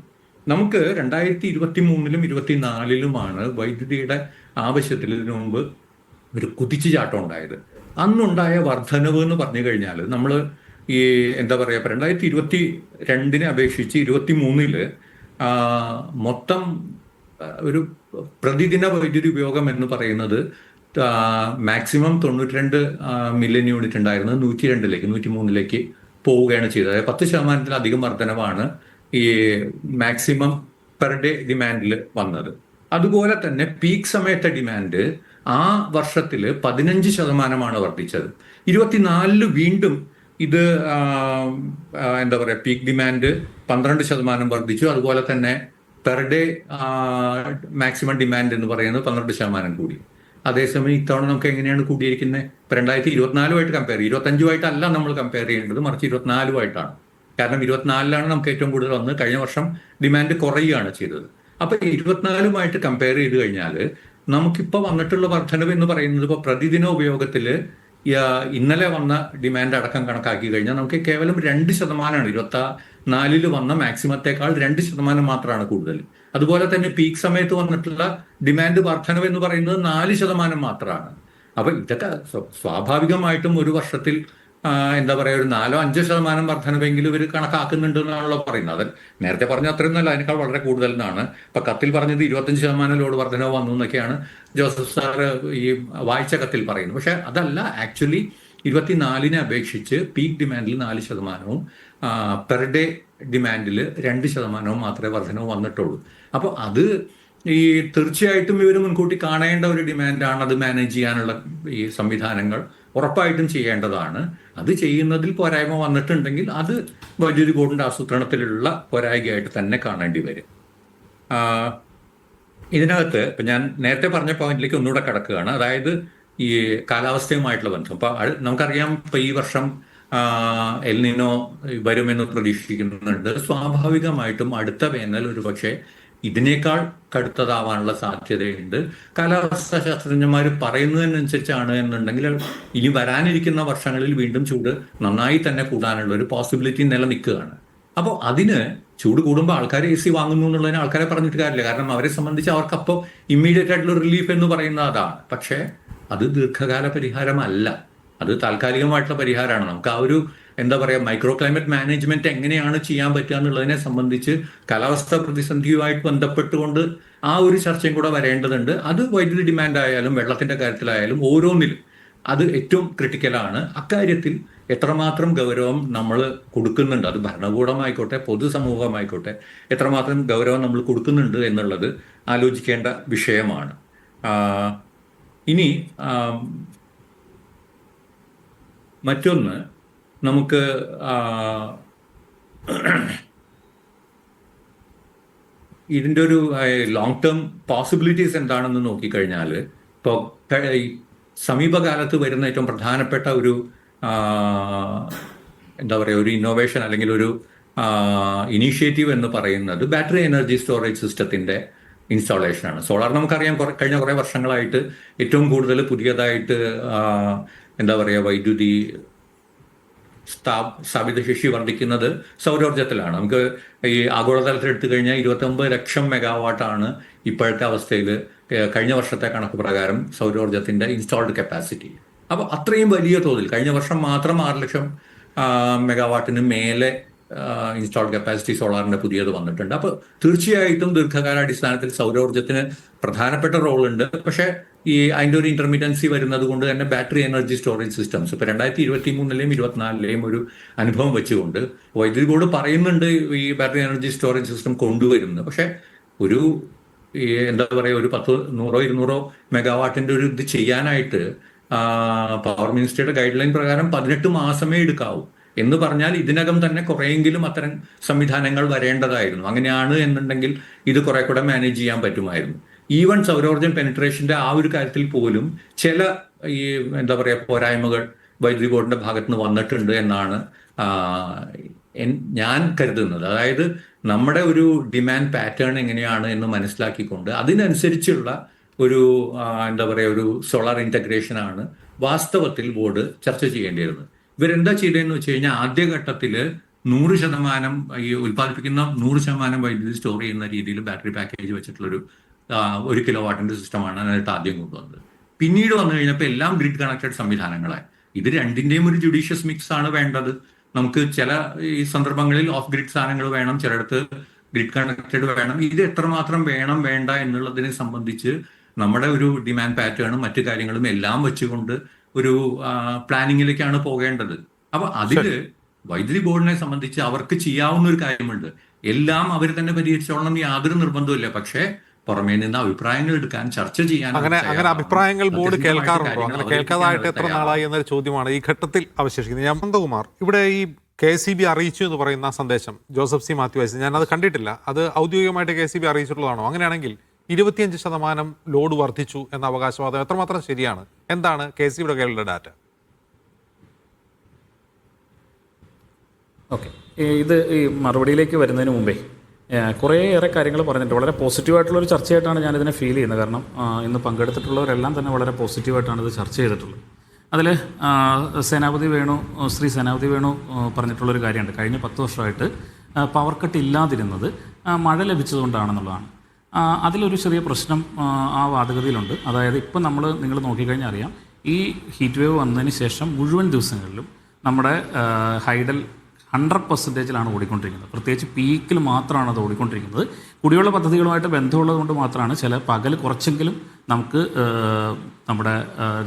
നമുക്ക് 2023-ലും 2024-ലുമാണ് വൈദ്യുതിയുടെ ആവശ്യത്തിൽ ഇതിനു മുമ്പ് ഒരു കുതിച്ചുചാട്ടം ഉണ്ടായത്. അന്നുണ്ടായ വർധനവ് എന്ന് പറഞ്ഞു കഴിഞ്ഞാൽ നമ്മൾ ഈ എന്താ പറയുക, 2022-നെ അപേക്ഷിച്ച് 2023-ല് മൊത്തം ഒരു പ്രതിദിന വൈദ്യുതി ഉപയോഗം എന്ന് പറയുന്നത് മാക്സിമം 92 മില്യൺ യൂണിറ്റ് ഉണ്ടായിരുന്നത് 102-ലേക്ക് 103-ലേക്ക് പോവുകയാണ് ചെയ്തത്. അതായത് 10%-ലധികം വർധനവാണ് ഈ മാക്സിമം പെർ ഡേ ഡിമാൻഡിൽ വന്നത്. അതുപോലെ തന്നെ പീക്ക് സമയത്തെ ഡിമാൻഡ് ആ വർഷത്തിൽ 15% വർദ്ധിച്ചത്. 24-ല് വീണ്ടും ഇത് എന്താ പറയുക, പീക്ക് ഡിമാൻഡ് 12% വർദ്ധിച്ചു. അതുപോലെ തന്നെ പെർ ഡേ മാക്സിമം ഡിമാൻഡ് എന്ന് പറയുന്നത് 12% കൂടി. അതേസമയം ഇത്തവണ നമുക്ക് എങ്ങനെയാണ് കൂടിയിരിക്കുന്നത്? ഇപ്പൊ 2024-ലുമായിട്ട് കമ്പയർ, 25-ആയിട്ടല്ല നമ്മൾ കമ്പയർ ചെയ്യേണ്ടത്, മറിച്ച് 24-ആയിട്ടാണ്. കാരണം 24-ലാണ് നമുക്ക് ഏറ്റവും കൂടുതൽ വന്നത്. കഴിഞ്ഞ വർഷം ഡിമാൻഡ് കുറയുകയാണ് ചെയ്തത്. അപ്പൊ 24-ലുമായിട്ട് കമ്പയർ ചെയ്ത് കഴിഞ്ഞാൽ നമുക്കിപ്പോൾ വന്നിട്ടുള്ള വർധനവ് എന്ന് പറയുന്നത്, ഇപ്പോൾ പ്രതിദിന ഉപയോഗത്തിൽ ഇന്നലെ വന്ന ഡിമാൻഡ് അടക്കം കണക്കാക്കി കഴിഞ്ഞാൽ നമുക്ക് കേവലം 2%. 24-ല് വന്ന മാക്സിമത്തേക്കാൾ 2% മാത്രമാണ് കൂടുതൽ. അതുപോലെ തന്നെ പീക്ക് സമയത്ത് വന്നിട്ടുള്ള ഡിമാൻഡ് വർധനവ് എന്ന് പറയുന്നത് 4% മാത്രമാണ്. അപ്പൊ ഇതൊക്കെ സ്വാഭാവികമായിട്ടും ഒരു വർഷത്തിൽ എന്താ പറയുക, ഒരു 4-5% വർധനവെങ്കിലും ഇവർ കണക്കാക്കുന്നുണ്ട് എന്നാണല്ലോ പറയുന്നത്. അത് നേരത്തെ പറഞ്ഞ അത്രയൊന്നുമല്ല, അതിനേക്കാൾ വളരെ കൂടുതൽ എന്നാണ്. ഇപ്പൊ കത്തിൽ പറഞ്ഞത് 25% ലോഡ് വർധനവ് വന്നു എന്നൊക്കെയാണ് ജോസഫ് സാർ ഈ വായിച്ച കത്തിൽ പറയുന്നത്. പക്ഷെ അതല്ല, ആക്ച്വലി 24-നെ അപേക്ഷിച്ച് പീക്ക് ഡിമാൻഡിൽ 4%, പെർ ഡേ ഡിമാൻഡിൽ 2% മാത്രമേ വർധനവ് വന്നിട്ടുള്ളൂ. അപ്പോൾ അത് ഈ തീർച്ചയായിട്ടും ഇവർ മുൻകൂട്ടി കാണേണ്ട ഒരു ഡിമാൻഡാണ്. അത് മാനേജ് ചെയ്യാനുള്ള ഈ സംവിധാനങ്ങൾ ഉറപ്പായിട്ടും ചെയ്യേണ്ടതാണ്. അത് ചെയ്യുന്നതിൽ പോരായ്മ വന്നിട്ടുണ്ടെങ്കിൽ അത് വൈദ്യുതി ബോർഡിന്റെ ആസൂത്രണത്തിലുള്ള പോരായ്മയായിട്ട് തന്നെ കാണേണ്ടി വരും. ഇതിനകത്ത് ഇപ്പം ഞാൻ നേരത്തെ പറഞ്ഞ പോയിന്റിലേക്ക് ഒന്നുകൂടെ കിടക്കുകയാണ്. അതായത് ഈ കാലാവസ്ഥയുമായിട്ടുള്ള ബന്ധം. ഇപ്പൊ നമുക്കറിയാം, ഇപ്പൊ ഈ വർഷം എൽ നിനോ വരുമെന്ന് പ്രതീക്ഷിക്കുന്നുണ്ട്. സ്വാഭാവികമായിട്ടും അടുത്ത വേനൽ ഒരു പക്ഷേ ഇതിനേക്കാൾ കടുത്തതാവാനുള്ള സാധ്യതയുണ്ട്. കാലാവസ്ഥാ ശാസ്ത്രജ്ഞന്മാർ പറയുന്നതിനനുസരിച്ചാണ് എന്നുണ്ടെങ്കിൽ ഇനി വരാനിരിക്കുന്ന വർഷങ്ങളിൽ വീണ്ടും ചൂട് നന്നായി തന്നെ കൂടാനുള്ള ഒരു പോസിബിലിറ്റി നിലനിൽക്കുകയാണ്. അപ്പോൾ അതിന് ചൂട് കൂടുമ്പോൾ ആൾക്കാർ AC വാങ്ങുന്നു എന്നുള്ളതിന് ആൾക്കാരെ പറഞ്ഞിട്ട് കാര്യമില്ല. കാരണം അവരെ സംബന്ധിച്ച് അവർക്കപ്പോൾ ഇമ്മീഡിയറ്റ് ആയിട്ടുള്ള റിലീഫ് എന്ന് പറയുന്നത് അതാണ്. പക്ഷേ അത് ദീർഘകാല പരിഹാരമല്ല, അത് താൽക്കാലികമായിട്ടുള്ള പരിഹാരമാണ്. നമുക്ക് ആ ഒരു എന്താ പറയുക, മൈക്രോ ക്ലൈമറ്റ് മാനേജ്മെന്റ് എങ്ങനെയാണ് ചെയ്യാൻ പറ്റുക എന്നുള്ളതിനെ സംബന്ധിച്ച് കാലാവസ്ഥാ പ്രതിസന്ധിയുമായിട്ട് ബന്ധപ്പെട്ടുകൊണ്ട് ആ ഒരു ചർച്ചയും കൂടെ വരേണ്ടതുണ്ട്. അത് വൈദ്യുതി ഡിമാൻഡ് ആയാലും വെള്ളത്തിന്റെ കാര്യത്തിലായാലും ഓരോന്നിലും അത് ഏറ്റവും ക്രിട്ടിക്കലാണ്. അക്കാര്യത്തിൽ എത്രമാത്രം ഗൗരവം നമ്മൾ കൊടുക്കുന്നുണ്ട്, അത് ഭരണകൂടമായിക്കോട്ടെ പൊതുസമൂഹമായിക്കോട്ടെ, എത്രമാത്രം ഗൗരവം നമ്മൾ കൊടുക്കുന്നുണ്ട് എന്നുള്ളത് ആലോചിക്കേണ്ട വിഷയമാണ്. ഇനി മറ്റൊന്ന്, നമുക്ക് ഇതിൻ്റെ ഒരു ലോങ് ടേം പോസിബിലിറ്റീസ് എന്താണെന്ന് നോക്കിക്കഴിഞ്ഞാൽ, ഇപ്പോൾ സമീപകാലത്ത് വരുന്ന ഏറ്റവും പ്രധാനപ്പെട്ട ഒരു എന്താ പറയുക, ഒരു ഇന്നോവേഷൻ അല്ലെങ്കിൽ ഒരു ഇനീഷ്യേറ്റീവ് എന്ന് പറയുന്നത് ബാറ്ററി എനർജി സ്റ്റോറേജ് സിസ്റ്റത്തിൻ്റെ ഇൻസ്റ്റാളേഷനാണ്. സോളാർ നമുക്കറിയാം, കഴിഞ്ഞ കുറേ വർഷങ്ങളായിട്ട് ഏറ്റവും കൂടുതൽ പുതിയതായിട്ട് എന്താ പറയുക, വൈദ്യുതി സ്ഥാപിത ശേഷി വർദ്ധിക്കുന്നത് സൗരോർജ്ജത്തിലാണ്. നമുക്ക് ഈ ആഗോളതലത്തിൽ എടുത്തു കഴിഞ്ഞാൽ 29 ലക്ഷം മെഗാവാട്ടാണ് ഇപ്പോഴത്തെ അവസ്ഥയിൽ കഴിഞ്ഞ വർഷത്തെ കണക്ക് പ്രകാരം സൗരോർജ്ജത്തിന്റെ ഇൻസ്റ്റാൾഡ് കപ്പാസിറ്റി. അപ്പോൾ അത്രയും വലിയ തോതിൽ കഴിഞ്ഞ വർഷം മാത്രം 6 ലക്ഷം മെഗാവാട്ടിന് മേലെ ഇൻസ്റ്റാൾഡ് കപ്പാസിറ്റി സോളാറിന്റെ പുതിയത് വന്നിട്ടുണ്ട്. അപ്പോൾ തീർച്ചയായിട്ടും ദീർഘകാലാടിസ്ഥാനത്തിൽ സൗരോർജ്ജത്തിന് പ്രധാനപ്പെട്ട റോളുണ്ട്. പക്ഷേ ഈ അതിൻ്റെ ഒരു ഇന്റർമീഡിയൻസി വരുന്നത് കൊണ്ട് തന്നെ ബാറ്ററി എനർജി സ്റ്റോറേജ് സിസ്റ്റംസ് ഇപ്പോൾ 2023-ലെയും 2024-ലെയും ഒരു അനുഭവം വെച്ചുകൊണ്ട് വൈദ്യുതി ബോർഡ് പറയുന്നുണ്ട് ഈ ബാറ്ററി എനർജി സ്റ്റോറേജ് സിസ്റ്റം കൊണ്ടുവരുന്നത്. പക്ഷേ ഒരു എന്താ പറയുക, ഒരു 100-200 മെഗാവാട്ടിന്റെ ഒരു ഇത് ചെയ്യാനായിട്ട് പവർ മിനിസ്ട്രിയുടെ ഗൈഡ് ലൈൻ പ്രകാരം 18 മാസമേ എടുക്കാവൂ. എന്ന് പറഞ്ഞാൽ ഇതിനകം തന്നെ കുറെയെങ്കിലും അത്തരം സംവിധാനങ്ങൾ വരേണ്ടതായിരുന്നു. അങ്ങനെയാണ് എന്നുണ്ടെങ്കിൽ ഇത് കുറെ കൂടെ മാനേജ് ചെയ്യാൻ പറ്റുമായിരുന്നു. ഈവൻ സൗരോർജ്ജം പെനിട്രേഷന്റെ ആ ഒരു കാര്യത്തിൽ പോലും ചില ഈ എന്താ പറയുക പോരായ്മകൾ വൈദ്യുതി ബോർഡിന്റെ ഭാഗത്ത് നിന്ന് വന്നിട്ടുണ്ട് എന്നാണ് ഞാൻ കരുതുന്നത്. അതായത് നമ്മുടെ ഒരു ഡിമാൻഡ് പാറ്റേൺ എങ്ങനെയാണ് എന്ന് മനസ്സിലാക്കിക്കൊണ്ട് അതിനനുസരിച്ചുള്ള ഒരു എന്താ പറയുക ഒരു സോളാർ ഇന്റഗ്രേഷൻ ആണ് വാസ്തവത്തിൽ ബോർഡ് ചർച്ച ചെയ്യേണ്ടിയിരുന്നത്. ഇവരെന്താ ചെയ്തതെന്ന് വെച്ച് കഴിഞ്ഞാൽ ആദ്യഘട്ടത്തിൽ 100% ഈ ഉൽപ്പാദിപ്പിക്കുന്ന 100% വൈദ്യുതി സ്റ്റോർ ചെയ്യുന്ന രീതിയിൽ ബാറ്ററി പാക്കേജ് വെച്ചിട്ടുള്ളൊരു 1 കിലോവാട്ടിന്റെ സിസ്റ്റമാണ് അതിനായിട്ട് ആദ്യം കൊണ്ടുവന്നത്. പിന്നീട് വന്നു കഴിഞ്ഞപ്പോൾ എല്ലാം ഗ്രിഡ് കണക്റ്റഡ് സംവിധാനങ്ങളായി. ഇത് രണ്ടിന്റെയും ഒരു ജുഡീഷ്യസ് മിക്സ് ആണ് വേണ്ടത്. നമുക്ക് ചില ഈ സന്ദർഭങ്ങളിൽ ഓഫ് ഗ്രിഡ് സാധനങ്ങൾ വേണം, ചിലയിടത്ത് ഗ്രിഡ് കണക്റ്റഡ് വേണം. ഇത് എത്രമാത്രം വേണം വേണ്ട എന്നുള്ളതിനെ സംബന്ധിച്ച് നമ്മുടെ ഒരു ഡിമാൻഡ് പാറ്റേണും മറ്റു കാര്യങ്ങളും എല്ലാം വെച്ചുകൊണ്ട് ഒരു പ്ലാനിങ്ങിലേക്കാണ് പോകേണ്ടത്. അപ്പൊ അതില് വൈദ്യുതി ബോർഡിനെ സംബന്ധിച്ച് അവർക്ക് ചെയ്യാവുന്ന ഒരു കാര്യമുണ്ട്. എല്ലാം അവർ തന്നെ പരിഹരിച്ചോളണം എന്ന് യാതൊരു നിർബന്ധമില്ല. പക്ഷേ പുറമേ നിന്ന് അഭിപ്രായങ്ങൾ എടുക്കാൻ, ചർച്ച ചെയ്യാൻ അങ്ങനെ അഭിപ്രായങ്ങൾ ബോർഡ് കേൾക്കാറുണ്ടോ? അങ്ങനെ കേൾക്കാതായിട്ട് എത്ര നാളായി എന്നൊരു ചോദ്യമാണ് ഈ ഘട്ടത്തിൽ അവശേഷിക്കുന്നത്. ഞാൻ നന്ദകുമാർ, ഇവിടെ ഈ KCB അറിയിച്ചു എന്ന് പറയുന്ന സന്ദേശം ജോസഫ് സി മാത്യു അയച്ചത് ഞാനത് കണ്ടിട്ടില്ല. അത് ഔദ്യോഗികമായിട്ട് KCB അറിയിച്ചിട്ടുള്ളതാണോ? അങ്ങനെയാണെങ്കിൽ 25% ലോഡ് വർദ്ധിച്ചു എന്ന അവകാശവാദം എത്രമാത്രം ശരിയാണ്? എന്താണ് KCBയുടെ കയ്യിലുള്ള ഡാറ്റ? ഓക്കെ, ഇത് ഈ മറുപടിയിലേക്ക് വരുന്നതിന് മുമ്പേ കുറേയേറെ കാര്യങ്ങൾ പറഞ്ഞിട്ട് വളരെ പോസിറ്റീവായിട്ടുള്ളൊരു ചർച്ചയായിട്ടാണ് ഞാനിതിനെ ഫീൽ ചെയ്യുന്നത്. കാരണം ഇന്ന് പങ്കെടുത്തിട്ടുള്ളവരെല്ലാം തന്നെ വളരെ പോസിറ്റീവായിട്ടാണ് ഇത് ചർച്ച ചെയ്തിട്ടുള്ളത്. അതിൽ ശ്രീ സേനാപതി വേണു പറഞ്ഞിട്ടുള്ളൊരു കാര്യമുണ്ട്. കഴിഞ്ഞ 10 വർഷമായിട്ട് പവർ കട്ട് ഇല്ലാതിരുന്നത് മഴ ലഭിച്ചതുകൊണ്ടാണെന്നുള്ളതാണ്. അതിലൊരു ചെറിയ പ്രശ്നം ആ വാദഗതിയിലുണ്ട്. അതായത് ഇപ്പം നിങ്ങൾ നോക്കിക്കഴിഞ്ഞാൽ അറിയാം, ഈ ഹീറ്റ് വേവ് വന്നതിന് ശേഷം മുഴുവൻ ദിവസങ്ങളിലും നമ്മുടെ ഹൈഡൽ 100%ലാണ് ഓടിക്കൊണ്ടിരിക്കുന്നത്. പ്രത്യേകിച്ച് പീക്കിൽ മാത്രമാണ് അത് ഓടിക്കൊണ്ടിരിക്കുന്നത്. കുടിവെള്ള പദ്ധതികളുമായിട്ട് ബന്ധമുള്ളത് കൊണ്ട് മാത്രമാണ് ചില പകൽ കുറച്ചെങ്കിലും നമുക്ക് നമ്മുടെ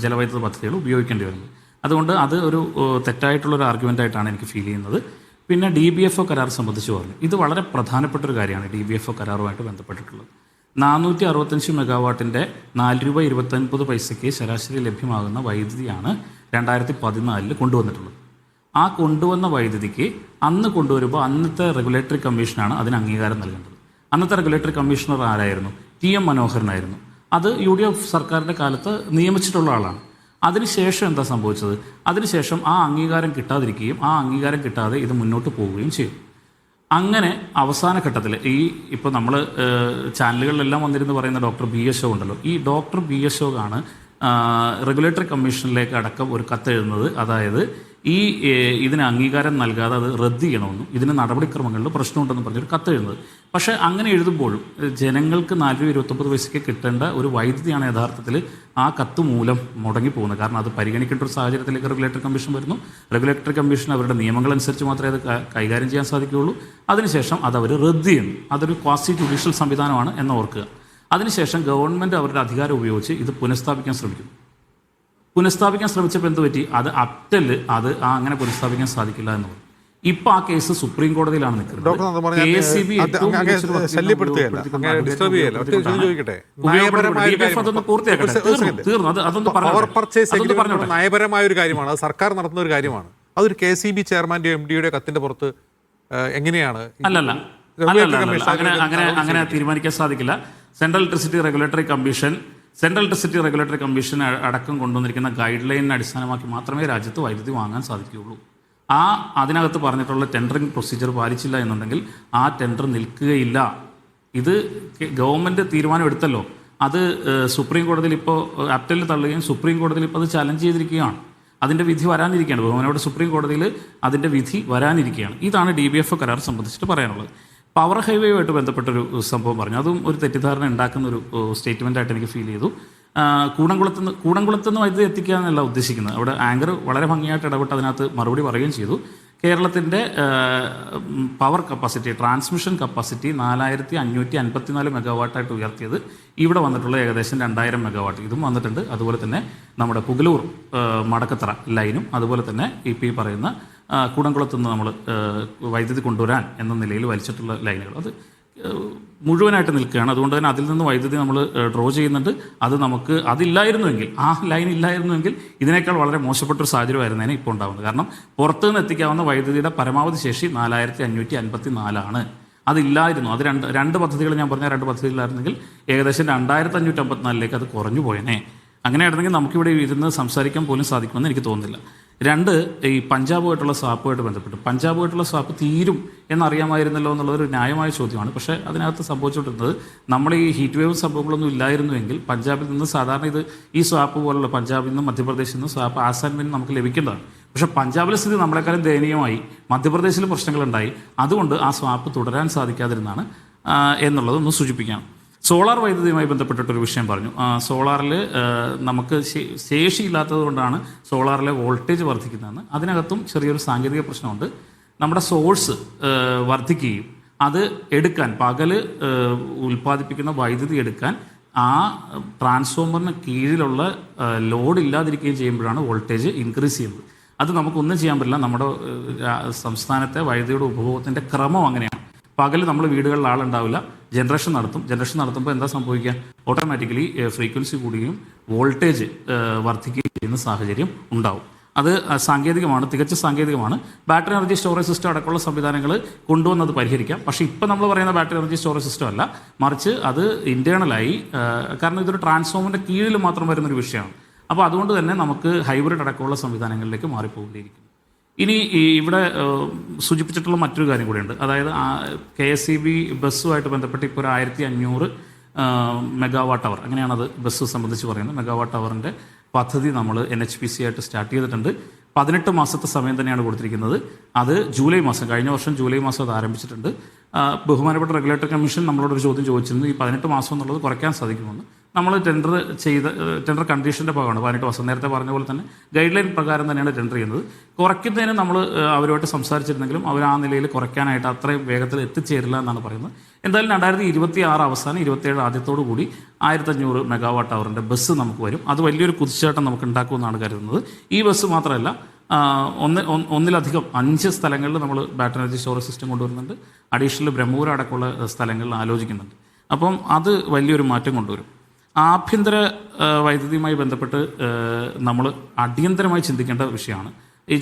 ജലവൈദ്യുത പദ്ധതികൾ ഉപയോഗിക്കേണ്ടി വരുന്നത്. അതുകൊണ്ട് അത് ഒരു തെറ്റായിട്ടുള്ളൊരു ആർഗ്യുമെൻ്റായിട്ടാണ് എനിക്ക് ഫീൽ ചെയ്യുന്നത്. പിന്നെ DBFO കരാർ സംബന്ധിച്ച് പറഞ്ഞു, ഇത് വളരെ പ്രധാനപ്പെട്ടൊരു കാര്യമാണ്. DBFO കരാറുമായിട്ട് ബന്ധപ്പെട്ടിട്ടുള്ളത് 465 മെഗാവാട്ടിൻ്റെ 4 രൂപ 29 ശരാശരി ലഭ്യമാകുന്ന വൈദ്യുതിയാണ് 2014 കൊണ്ടുവന്നിട്ടുള്ളത്. ആ കൊണ്ടുവന്ന വൈദ്യുതിക്ക് അന്ന് കൊണ്ടുവരുമ്പോൾ അന്നത്തെ റെഗുലേറ്ററി കമ്മീഷനാണ് അതിന് അംഗീകാരം നൽകേണ്ടത്. അന്നത്തെ റെഗുലേറ്ററി കമ്മീഷണർ ആരായിരുന്നു? TM മനോഹരനായിരുന്നു. അത് UDF സർക്കാരിൻ്റെ കാലത്ത് നിയമിച്ചിട്ടുള്ള ആളാണ്. അതിനുശേഷം എന്താ സംഭവിച്ചത്? അതിനുശേഷം ആ അംഗീകാരം കിട്ടാതിരിക്കുകയും ആ അംഗീകാരം കിട്ടാതെ ഇത് മുന്നോട്ട് പോവുകയും ചെയ്യും. അങ്ങനെ അവസാന ഘട്ടത്തിൽ ഇപ്പോൾ നമ്മൾ ചാനലുകളിലെല്ലാം വന്നിരുന്ന് പറയുന്ന ഡോക്ടർ BSO ഉണ്ടല്ലോ, ഈ ഡോക്ടർ BSO ആണ് റെഗുലേറ്ററി കമ്മീഷനിലേക്ക് അടക്കം ഒരു കത്തെഴുതുന്നത്. അതായത് ഇതിന് അംഗീകാരം നൽകാതെ അത് റദ്ദ് ചെയ്യണമെന്നും ഇതിന് നടപടിക്രമങ്ങളിൽ പ്രശ്നമുണ്ടെന്നും പറഞ്ഞൊരു കത്തെഴുതുന്നത്. പക്ഷേ അങ്ങനെ എഴുതുമ്പോഴും ജനങ്ങൾക്ക് 4 രൂപ 29 കിട്ടേണ്ട ഒരു വൈദ്യുതിയാണ് യഥാർത്ഥത്തിൽ ആ കത്ത് മൂലം മുടങ്ങിപ്പോകുന്നത്. കാരണം അത് പരിഗണിക്കേണ്ട ഒരു സാഹചര്യത്തിലേക്ക് റെഗുലേറ്ററി കമ്മീഷൻ വരുന്നു. റെഗുലേറ്ററി കമ്മീഷൻ അവരുടെ നിയമങ്ങളനുസരിച്ച് മാത്രമേ അത് കൈകാര്യം ചെയ്യാൻ സാധിക്കുകയുള്ളൂ. അതിനുശേഷം അത് അവർ റദ്ദ് ചെയ്യുന്നു. അതൊരു ക്വാസി ജുഡീഷ്യൽ സംവിധാനമാണ് എന്ന് ഓർക്കുക. അതിനുശേഷം ഗവൺമെൻറ് അവരുടെ അധികാരം ഉപയോഗിച്ച് ഇത് പുനഃസ്ഥാപിക്കാൻ ശ്രമിച്ചപ്പോൾ എന്ത് പറ്റി? അത് അപ്റ്റല് അങ്ങനെ പുനഃസ്ഥാപിക്കാൻ സാധിക്കില്ല എന്ന് പറഞ്ഞു. ഇപ്പൊ ആ കേസ് സുപ്രീം കോടതിയിലാണ് നിൽക്കുന്നത്. നയപരമായ ഒരു കാര്യമാണ്, അത് സർക്കാർ നടത്തുന്ന ഒരു കാര്യമാണ്. അതൊരു KCB ചെയർമാന്റെ MDയുടെ കത്തിന്റെ പുറത്ത് എങ്ങനെയാണ്? അങ്ങനെ തീരുമാനിക്കാൻ സാധിക്കില്ല. സെൻട്രൽ ഇലക്ട്രിസിറ്റി റെഗുലേറ്ററി കമ്മീഷൻ അടക്കം കൊണ്ടുവന്നിരിക്കുന്ന ഗൈഡ് ലൈനിനെ അടിസ്ഥാനമാക്കി മാത്രമേ രാജ്യത്ത് വൈദ്യുതി വാങ്ങാൻ സാധിക്കുകയുള്ളൂ. അതിനകത്ത് പറഞ്ഞിട്ടുള്ള ടെൻഡറിങ് പ്രൊസീജിയർ പാലിച്ചില്ല എന്നുണ്ടെങ്കിൽ ആ ടെൻഡർ നിൽക്കുകയില്ല. ഇത് ഗവൺമെൻറ് തീരുമാനം എടുത്തല്ലോ. അത് സുപ്രീം കോടതിയിൽ ഇപ്പോൾ അപ്റ്റലിൽ തള്ളുകയും സുപ്രീം കോടതിയിൽ ഇപ്പോൾ അത് ചലഞ്ച് ചെയ്തിരിക്കുകയാണ്. അതിൻ്റെ വിധി വരാനിരിക്കുകയാണ്. ബഹുമാനോട് സുപ്രീം കോടതിയിൽ അതിൻ്റെ വിധി വരാനിരിക്കുകയാണ്. ഇതാണ് DBFO കരാർ സംബന്ധിച്ചിട്ട് പറയാനുള്ളത്. പവർ ഹൈവേയുമായിട്ട് ബന്ധപ്പെട്ടൊരു സംഭവം പറഞ്ഞു. അതും ഒരു തെറ്റിദ്ധാരണ ഉണ്ടാക്കുന്ന ഒരു സ്റ്റേറ്റ്മെൻറ്റായിട്ട് എനിക്ക് ഫീൽ ചെയ്തു. കൂടംകുളത്തുനിന്ന് വൈദ്യുതി എത്തിക്കുക എന്നല്ല ഉദ്ദേശിക്കുന്നത്. അവിടെ ആങ്കർ വളരെ ഭംഗിയായിട്ട് ഇടപെട്ട് അതിനകത്ത് മറുപടി പറയുകയും ചെയ്തു. കേരളത്തിൻ്റെ പവർ കപ്പാസിറ്റി, ട്രാൻസ്മിഷൻ കപ്പാസിറ്റി 4554 മെഗാവാട്ടായിട്ട് ഉയർത്തിയത് ഇവിടെ വന്നിട്ടുള്ള ഏകദേശം 2000 മെഗാവാട്ട് ഇതും വന്നിട്ടുണ്ട്. അതുപോലെ തന്നെ നമ്മുടെ പുഗലൂർ മടക്കത്തറ ലൈനും അതുപോലെ തന്നെ ഈ പറയുന്ന കൂടംകുളത്ത് നിന്ന് നമ്മൾ വൈദ്യുതി കൊണ്ടുവരാൻ എന്ന നിലയിൽ വലിച്ചിട്ടുള്ള ലൈനുകൾ അത് മുഴുവനായിട്ട് നിൽക്കുകയാണ്. അതുകൊണ്ട് തന്നെ അതിൽ നിന്ന് വൈദ്യുതി നമ്മൾ ഡ്രോ ചെയ്യുന്നുണ്ട്. അത് നമുക്ക് അതില്ലായിരുന്നുവെങ്കിൽ, ആ ലൈൻ ഇല്ലായിരുന്നുവെങ്കിൽ ഇതിനേക്കാൾ വളരെ മോശപ്പെട്ടൊരു സാഹചര്യമായിരുന്നേനെ ഇപ്പോൾ ഉണ്ടാകുന്നത്. കാരണം പുറത്തുനിന്ന് എത്തിക്കാവുന്ന വൈദ്യുതിയുടെ പരമാവധി ശേഷി 4554 അതില്ലായിരുന്നു. അത് രണ്ട് പദ്ധതികൾ ഞാൻ പറഞ്ഞ 2 പദ്ധതികളായിരുന്നെങ്കിൽ ഏകദേശം 2554 അത് കുറഞ്ഞു പോയേനെ. അങ്ങനെയായിരുന്നെങ്കിൽ നമുക്കിവിടെ ഇരുന്ന് സംസാരിക്കാൻ പോലും സാധിക്കുമെന്ന് എനിക്ക് തോന്നുന്നില്ല. രണ്ട്, ഈ പഞ്ചാബുമായിട്ടുള്ള സ്വാപ്പുമായിട്ട് ബന്ധപ്പെട്ട് പഞ്ചാബുമായിട്ടുള്ള സ്വാപ്പ് തീരും എന്നറിയാമായിരുന്നല്ലോ എന്നുള്ളതൊരു ന്യായമായ ചോദ്യമാണ്. പക്ഷേ അതിനകത്ത് സംഭവിച്ചുകൊണ്ടിരുന്നത് നമ്മൾ ഈ ഹീറ്റ് വേവ് സംഭവങ്ങളൊന്നും ഇല്ലായിരുന്നുവെങ്കിൽ പഞ്ചാബിൽ നിന്ന് സാധാരണ ഈ സ്വാപ്പ് പോലുള്ള പഞ്ചാബിൽ നിന്നും മധ്യപ്രദേശിൽ നിന്നും സ്വാപ്പ് ആസാമിൽ നിന്നും നമുക്ക് ലഭിക്കേണ്ടതാണ്. പക്ഷേ പഞ്ചാബിലെ സ്ഥിതി നമ്മളെക്കാളും ദയനീയമായി, മധ്യപ്രദേശിൽ പ്രശ്നങ്ങളുണ്ടായി. അതുകൊണ്ട് ആ സ്വാപ്പ് തുടരാൻ സാധിക്കാതിരുന്നാണ് എന്നുള്ളത് ഒന്ന് സൂചിപ്പിക്കാം. സോളാർ വൈദ്യുതിയുമായി ബന്ധപ്പെട്ടിട്ടൊരു വിഷയം പറഞ്ഞു. സോളാറിൽ നമുക്ക് ശേഷിയില്ലാത്തത് കൊണ്ടാണ് സോളാറിലെ വോൾട്ടേജ് വർദ്ധിക്കുന്നതെന്ന്. അതിനകത്തും ചെറിയൊരു സാങ്കേതിക പ്രശ്നമുണ്ട്. നമ്മുടെ സോഴ്സ് വർദ്ധിക്കുകയും അത് എടുക്കാൻ പകൽ ഉൽപ്പാദിപ്പിക്കുന്ന വൈദ്യുതി എടുക്കാൻ ആ ട്രാൻസ്ഫോമറിന് കീഴിലുള്ള ലോഡ് ഇല്ലാതിരിക്കുകയും ചെയ്യുമ്പോഴാണ് വോൾട്ടേജ് ഇൻക്രീസ് ചെയ്യുന്നത്. അത് നമുക്കൊന്നും ചെയ്യാൻ പറ്റില്ല. നമ്മുടെ സംസ്ഥാനത്തെ വൈദ്യുതിയുടെ ഉപഭോഗത്തിൻ്റെ ക്രമം അങ്ങനെയാണ്. പകൽ നമ്മൾ വീടുകളിൽ ആളുണ്ടാവില്ല, ജനറേഷൻ നടത്തുമ്പോൾ എന്താ സംഭവിക്കുക? ഓട്ടോമാറ്റിക്കലി ഫ്രീക്വൻസി കൂടുകയും വോൾട്ടേജ് വർദ്ധിക്കുകയും ചെയ്യുന്ന സാഹചര്യം ഉണ്ടാവും. അത് സാങ്കേതികമാണ്, തികച്ച സാങ്കേതികമാണ്. ബാറ്ററി എനർജി സ്റ്റോറേജ് സിസ്റ്റം അടക്കമുള്ള സംവിധാനങ്ങൾ കൊണ്ടുവന്നത് പരിഹരിക്കാം. പക്ഷേ ഇപ്പം നമ്മൾ പറയുന്ന ബാറ്ററി എനർജി സ്റ്റോറേജ് സിസ്റ്റം അല്ല, മറിച്ച് അത് ഇൻറ്റേർണലായി, കാരണം ഇതൊരു ട്രാൻസ്ഫോമറിൻ്റെ കീഴിൽ മാത്രം വരുന്നൊരു വിഷയമാണ്. അപ്പോൾ അതുകൊണ്ട് തന്നെ നമുക്ക് ഹൈബ്രിഡ് അടക്കമുള്ള സംവിധാനങ്ങളിലേക്ക് മാറിപ്പോകേണ്ടിയിരിക്കും. ഇനി ഇവിടെ സൂചിപ്പിച്ചിട്ടുള്ള മറ്റൊരു കാര്യം കൂടിയുണ്ട്. അതായത് KSEB ബസ്സുമായിട്ട് ബന്ധപ്പെട്ട് ഇപ്പോൾ ഒരു 1500 മെഗാവാട്ട് അവർ, അങ്ങനെയാണത് ബസ് സംബന്ധിച്ച് പറയുന്നത്. മെഗാവാട്ട് അവറിൻ്റെ പദ്ധതി നമ്മൾ NHPC ആയിട്ട് സ്റ്റാർട്ട് ചെയ്തിട്ടുണ്ട്. 18 മാസത്തെ സമയം തന്നെയാണ് കൊടുത്തിരിക്കുന്നത്. അത് ജൂലൈ മാസം, കഴിഞ്ഞ വർഷം ജൂലൈ മാസം അത് ആരംഭിച്ചിട്ടുണ്ട്. ബഹുമാനപ്പെട്ട റെഗുലേറ്ററി കമ്മീഷൻ നമ്മളോടൊരു ചോദ്യം ചോദിച്ചിരുന്നു, ഈ 18 മാസം എന്നുള്ളത് കുറയ്ക്കാൻ സാധിക്കുമെന്ന്. നമ്മൾ ടെൻഡർ കണ്ടീഷൻ്റെ ഭാഗമാണ് 18 മാസം. നേരത്തെ പറഞ്ഞ പോലെ തന്നെ ഗൈഡ് ലൈൻ പ്രകാരം തന്നെയാണ് ടെൻഡർ ചെയ്യുന്നത്. കുറയ്ക്കുന്നതിന് നമ്മൾ അവരുമായിട്ട് സംസാരിച്ചിരുന്നെങ്കിലും അവർ ആ നിലയിൽ കുറയ്ക്കാനായിട്ട് അത്രയും വേഗത്തിൽ എത്തിച്ചേരില്ല എന്നാണ് പറയുന്നത്. എന്തായാലും 2026 അവസാനം 27 ആദ്യത്തോടു കൂടി 1500 മെഗാവാട്ട് അവറിൻ്റെ ബസ് നമുക്ക് വരും. അത് വലിയൊരു കുതിച്ചുചാട്ടം നമുക്ക് ഉണ്ടാക്കുമെന്നാണ് കരുതുന്നത്. ഈ ബസ് മാത്രമല്ല, ഒന്നിലധികം 5 സ്ഥലങ്ങളിൽ നമ്മൾ ബാറ്ററി എനർജി സ്റ്റോറേജ് സിസ്റ്റം കൊണ്ടുവരുന്നുണ്ട്. അഡീഷണൽ ബ്രഹ്മപുരം അടക്കമുള്ള സ്ഥലങ്ങളിൽ ആലോചിക്കുന്നുണ്ട്. അപ്പം അത് വലിയൊരു മാറ്റം കൊണ്ടുവരും. ആഭ്യന്തര വൈദ്യുതിയുമായി ബന്ധപ്പെട്ട് നമ്മൾ അടിയന്തരമായി ചിന്തിക്കേണ്ട വിഷയമാണ്. ഈ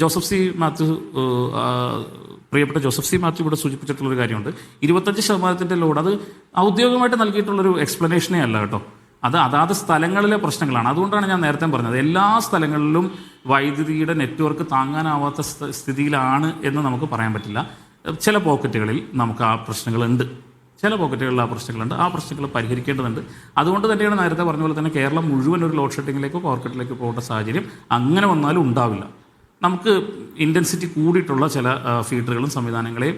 പ്രിയപ്പെട്ട ജോസഫ് സി മാത്യു ഇവിടെ സൂചിപ്പിച്ചിട്ടുള്ളൊരു കാര്യമുണ്ട്. 25% ലോഡ്, അത് ഔദ്യോഗികമായിട്ട് നൽകിയിട്ടുള്ളൊരു എക്സ്പ്ലനേഷനേ അല്ല കേട്ടോ. അത് അതാത് സ്ഥലങ്ങളിലെ പ്രശ്നങ്ങളാണ്. അതുകൊണ്ടാണ് ഞാൻ നേരത്തെ പറഞ്ഞത്, എല്ലാ സ്ഥലങ്ങളിലും വൈദ്യുതിയുടെ നെറ്റ്വർക്ക് താങ്ങാനാവാത്ത സ്ഥിതിയിലാണ് എന്ന് നമുക്ക് പറയാൻ പറ്റില്ല. ചില പോക്കറ്റുകളിൽ നമുക്ക് ആ പ്രശ്നങ്ങളുണ്ട്. ആ പ്രശ്നങ്ങൾ പരിഹരിക്കേണ്ടതുണ്ട്. അതുകൊണ്ട് തന്നെയാണ് നേരത്തെ പറഞ്ഞ പോലെ തന്നെ കേരളം മുഴുവൻ ഒരു ലോഡ് ഷെഡിങ്ങിലേക്കോ പവർ കട്ടിലേക്കോ പോകേണ്ട സാഹചര്യം അങ്ങനെ വന്നാലും ഉണ്ടാവില്ല. നമുക്ക് ഇൻറ്റൻസിറ്റി കൂടിയിട്ടുള്ള ചില ഫീഡറുകളും സംവിധാനങ്ങളെയും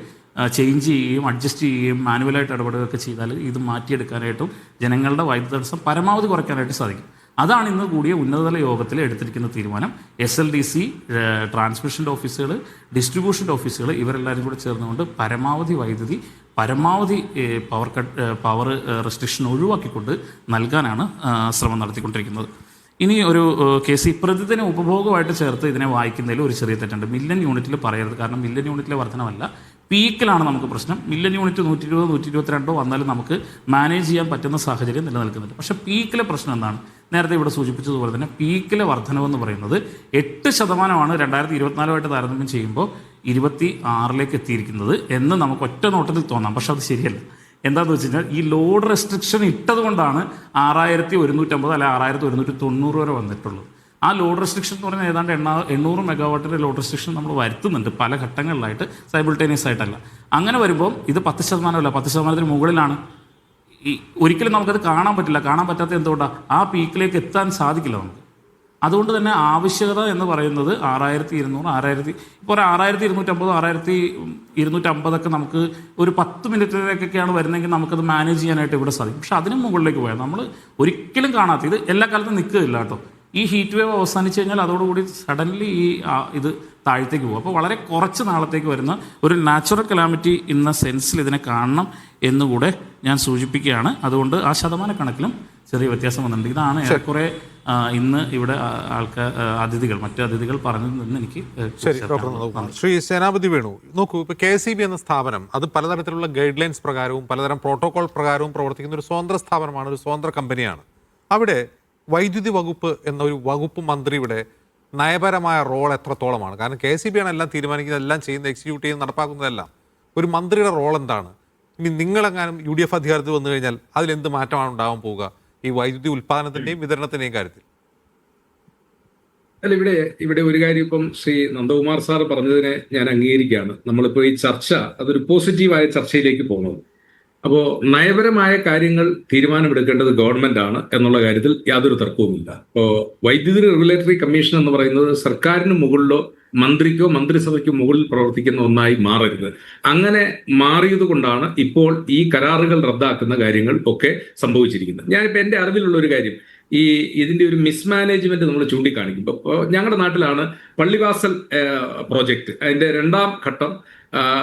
ചേഞ്ച് ചെയ്യുകയും അഡ്ജസ്റ്റ് ചെയ്യുകയും മാനുവലായിട്ട് ഇടപെടുകയൊക്കെ ചെയ്താൽ ഇത് മാറ്റിയെടുക്കാനായിട്ടും ജനങ്ങളുടെ വൈദ്യുതി തടസ്സം പരമാവധി കുറയ്ക്കാനായിട്ട് സാധിക്കും. അതാണ് ഇന്ന് കൂടിയ ഉന്നതതല യോഗത്തിൽ എടുത്തിരിക്കുന്ന തീരുമാനം. SLDC, ട്രാൻസ്മിഷൻ്റെ ഓഫീസുകൾ, ഡിസ്ട്രിബ്യൂഷൻ്റെ ഓഫീസുകൾ, ഇവരെല്ലാവരും കൂടെ ചേർന്നുകൊണ്ട് പരമാവധി വൈദ്യുതി, പരമാവധി പവർ റെസ്ട്രിക്ഷൻ ഒഴിവാക്കിക്കൊണ്ട് നൽകാനാണ് ശ്രമം നടത്തിക്കൊണ്ടിരിക്കുന്നത്. ഇനി ഒരു കേസ്, പ്രതിദിന ഉപഭോഗമായിട്ട് ചേർത്ത് ഇതിനെ വായിക്കുന്നതിൽ ഒരു ചെറിയ തെറ്റുണ്ട്. മില്യൺ യൂണിറ്റിൽ പറയരുത്, കാരണം മില്യൺ യൂണിറ്റിലെ വർധനമല്ല, പീക്കിലാണ് നമുക്ക് പ്രശ്നം. മില്യൺ യൂണിറ്റ് 120, 122 വന്നാലും നമുക്ക് മാനേജ് ചെയ്യാൻ പറ്റുന്ന സാഹചര്യം നിലനിൽക്കുന്നുണ്ട്. പക്ഷേ പീക്കിലെ പ്രശ്നം എന്താണ്? നേരത്തെ ഇവിടെ സൂചിപ്പിച്ചതുപോലെ തന്നെ പീക്കിലെ വർധനവെന്ന് പറയുന്നത് 8% 2024 താരതമ്യം ചെയ്യുമ്പോൾ 26 എത്തിയിരിക്കുന്നത് എന്ന് നമുക്ക് ഒറ്റ നോട്ടത്തിൽ തോന്നാം. പക്ഷെ അത് ശരിയല്ല. എന്താണെന്ന് വെച്ച് കഴിഞ്ഞാൽ ഈ ലോഡ് റെസ്ട്രിക്ഷൻ ഇട്ടത് കൊണ്ടാണ് 6150 അല്ലെ 6190 വരെ വന്നിട്ടുള്ളത്. ആ ലോഡ് റെസ്ട്രിക്ഷൻ എന്ന് പറഞ്ഞാൽ ഏതാണ്ട് 800 മെഗാവാട്ടിൻ്റെ ലോഡ് റെസ്ട്രിക്ഷൻ നമ്മൾ വരുത്തുന്നുണ്ട് പല ഘട്ടങ്ങളിലായിട്ട്, സൈബിൾട്ടേനിയസ് ആയിട്ടല്ല. അങ്ങനെ വരുമ്പോൾ ഇത് 10% അല്ല, 10% മുകളിലാണ്. ഒരിക്കലും നമുക്കത് കാണാൻ പറ്റില്ല. കാണാൻ പറ്റാത്ത എന്തുകൊണ്ടാണ്? ആ പീക്കിലേക്ക് എത്താൻ സാധിക്കില്ല നമുക്ക്. അതുകൊണ്ട് തന്നെ ആവശ്യകത എന്ന് പറയുന്നത് 6200, ഇപ്പോൾ ഒരു 6250, 6250 നമുക്ക് ഒരു 10 മിനിറ്റിലേക്കൊക്കെയാണ് വരുന്നതെങ്കിൽ നമുക്കത് മാനേജ് ചെയ്യാനായിട്ട് ഇവിടെ സാധിക്കും. പക്ഷെ അതിനും മുകളിലേക്ക് പോയാൽ നമ്മൾ ഒരിക്കലും കാണാത്ത, ഇത് എല്ലാ കാലത്തും നിൽക്കുകയില്ല കേട്ടോ. ഈ ഹീറ്റ് വേവ് അവസാനിച്ച് കഴിഞ്ഞാൽ അതോടുകൂടി സഡൻലി ഇത് താഴത്തേക്ക് പോകും. അപ്പോൾ വളരെ കുറച്ച് നാളത്തേക്ക് വരുന്ന ഒരു നാച്ചുറൽ കലാമിറ്റി എന്ന സെൻസിൽ ഇതിനെ കാണണം എന്നുകൂടെ ഞാൻ സൂചിപ്പിക്കുകയാണ്. അതുകൊണ്ട് ആ ശതമാന കണക്കിലും ചെറിയ വ്യത്യാസം വന്നിട്ടുണ്ട്. ഇതാണ് ഏറെക്കുറെ ഇന്ന് ഇവിടെ മറ്റു അതിഥികൾ പറഞ്ഞതിൽ നിന്ന് എനിക്ക്. ശ്രീ സേനാപതി വേണു, നോക്കൂ, ഇപ്പോൾ KSEB എന്ന സ്ഥാപനം അത് പലതരത്തിലുള്ള ഗൈഡ് ലൈൻസ് പ്രകാരവും പലതരം പ്രോട്ടോകോൾ പ്രകാരവും പ്രവർത്തിക്കുന്ന ഒരു സ്വതന്ത്ര സ്ഥാപനമാണ്, ഒരു സ്വതന്ത്ര കമ്പനിയാണ്. അവിടെ വൈദ്യുതി വകുപ്പ് എന്നൊരു വകുപ്പ് മന്ത്രിയുടെ നയപരമായ റോൾ എത്രത്തോളമാണ്? കാരണം KSEB ആണ് എല്ലാം തീരുമാനിക്കുന്നത്, എല്ലാം ചെയ്യുന്നത്, എക്സിക്യൂട്ട് ചെയ്യുന്നത്, നടപ്പാക്കുന്നതെല്ലാം. ഒരു മന്ത്രിയുടെ റോൾ എന്താണ്? ഇനി നിങ്ങളെങ്ങാനും UDF അധികാരത്തിൽ വന്നു കഴിഞ്ഞാൽ അതിലെന്ത് മാറ്റമാണ് ഉണ്ടാകാൻ പോവുക ഈ വൈദ്യുതി ഉൽപ്പാദനത്തിൻ്റെയും വിതരണത്തിൻ്റെയും കാര്യത്തിൽ? അല്ല, ഇവിടെ ഒരു കാര്യം ഇപ്പം ശ്രീ നന്ദകുമാർ സാർ പറഞ്ഞതിനെ ഞാൻ അംഗീകരിക്കുകയാണ്. നമ്മളിപ്പോൾ ഈ ചർച്ച അതൊരു പോസിറ്റീവായ ചർച്ചയിലേക്ക് പോകുന്നത്. അപ്പോൾ നയപരമായ കാര്യങ്ങൾ തീരുമാനമെടുക്കേണ്ടത് ഗവൺമെന്റ് ആണ് എന്നുള്ള കാര്യത്തിൽ യാതൊരു തർക്കവുമില്ല. ഇപ്പോൾ വൈദ്യുതി റെഗുലേറ്ററി കമ്മീഷൻ എന്ന് പറയുന്നത് സർക്കാരിന് മുകളിലോ മന്ത്രിക്കോ മന്ത്രിസഭയ്ക്കോ മുകളിൽ പ്രവർത്തിക്കുന്ന ഒന്നായി മാറരുത്. അങ്ങനെ മാറിയത് കൊണ്ടാണ് ഇപ്പോൾ ഈ കരാറുകൾ റദ്ദാക്കുന്ന കാര്യങ്ങൾ ഒക്കെ സംഭവിച്ചിരിക്കുന്നത്. ഞാനിപ്പോൾ എൻ്റെ അറിവിലുള്ള ഒരു കാര്യം, ഇതിന്റെ ഒരു മിസ്മാനേജ്മെന്റ് നമ്മൾ ചൂണ്ടിക്കാണിക്കുമ്പോൾ ഞങ്ങളുടെ നാട്ടിലാണ് പള്ളിവാസൽ പ്രോജക്റ്റ് അതിന്റെ 2ാം ഘട്ടം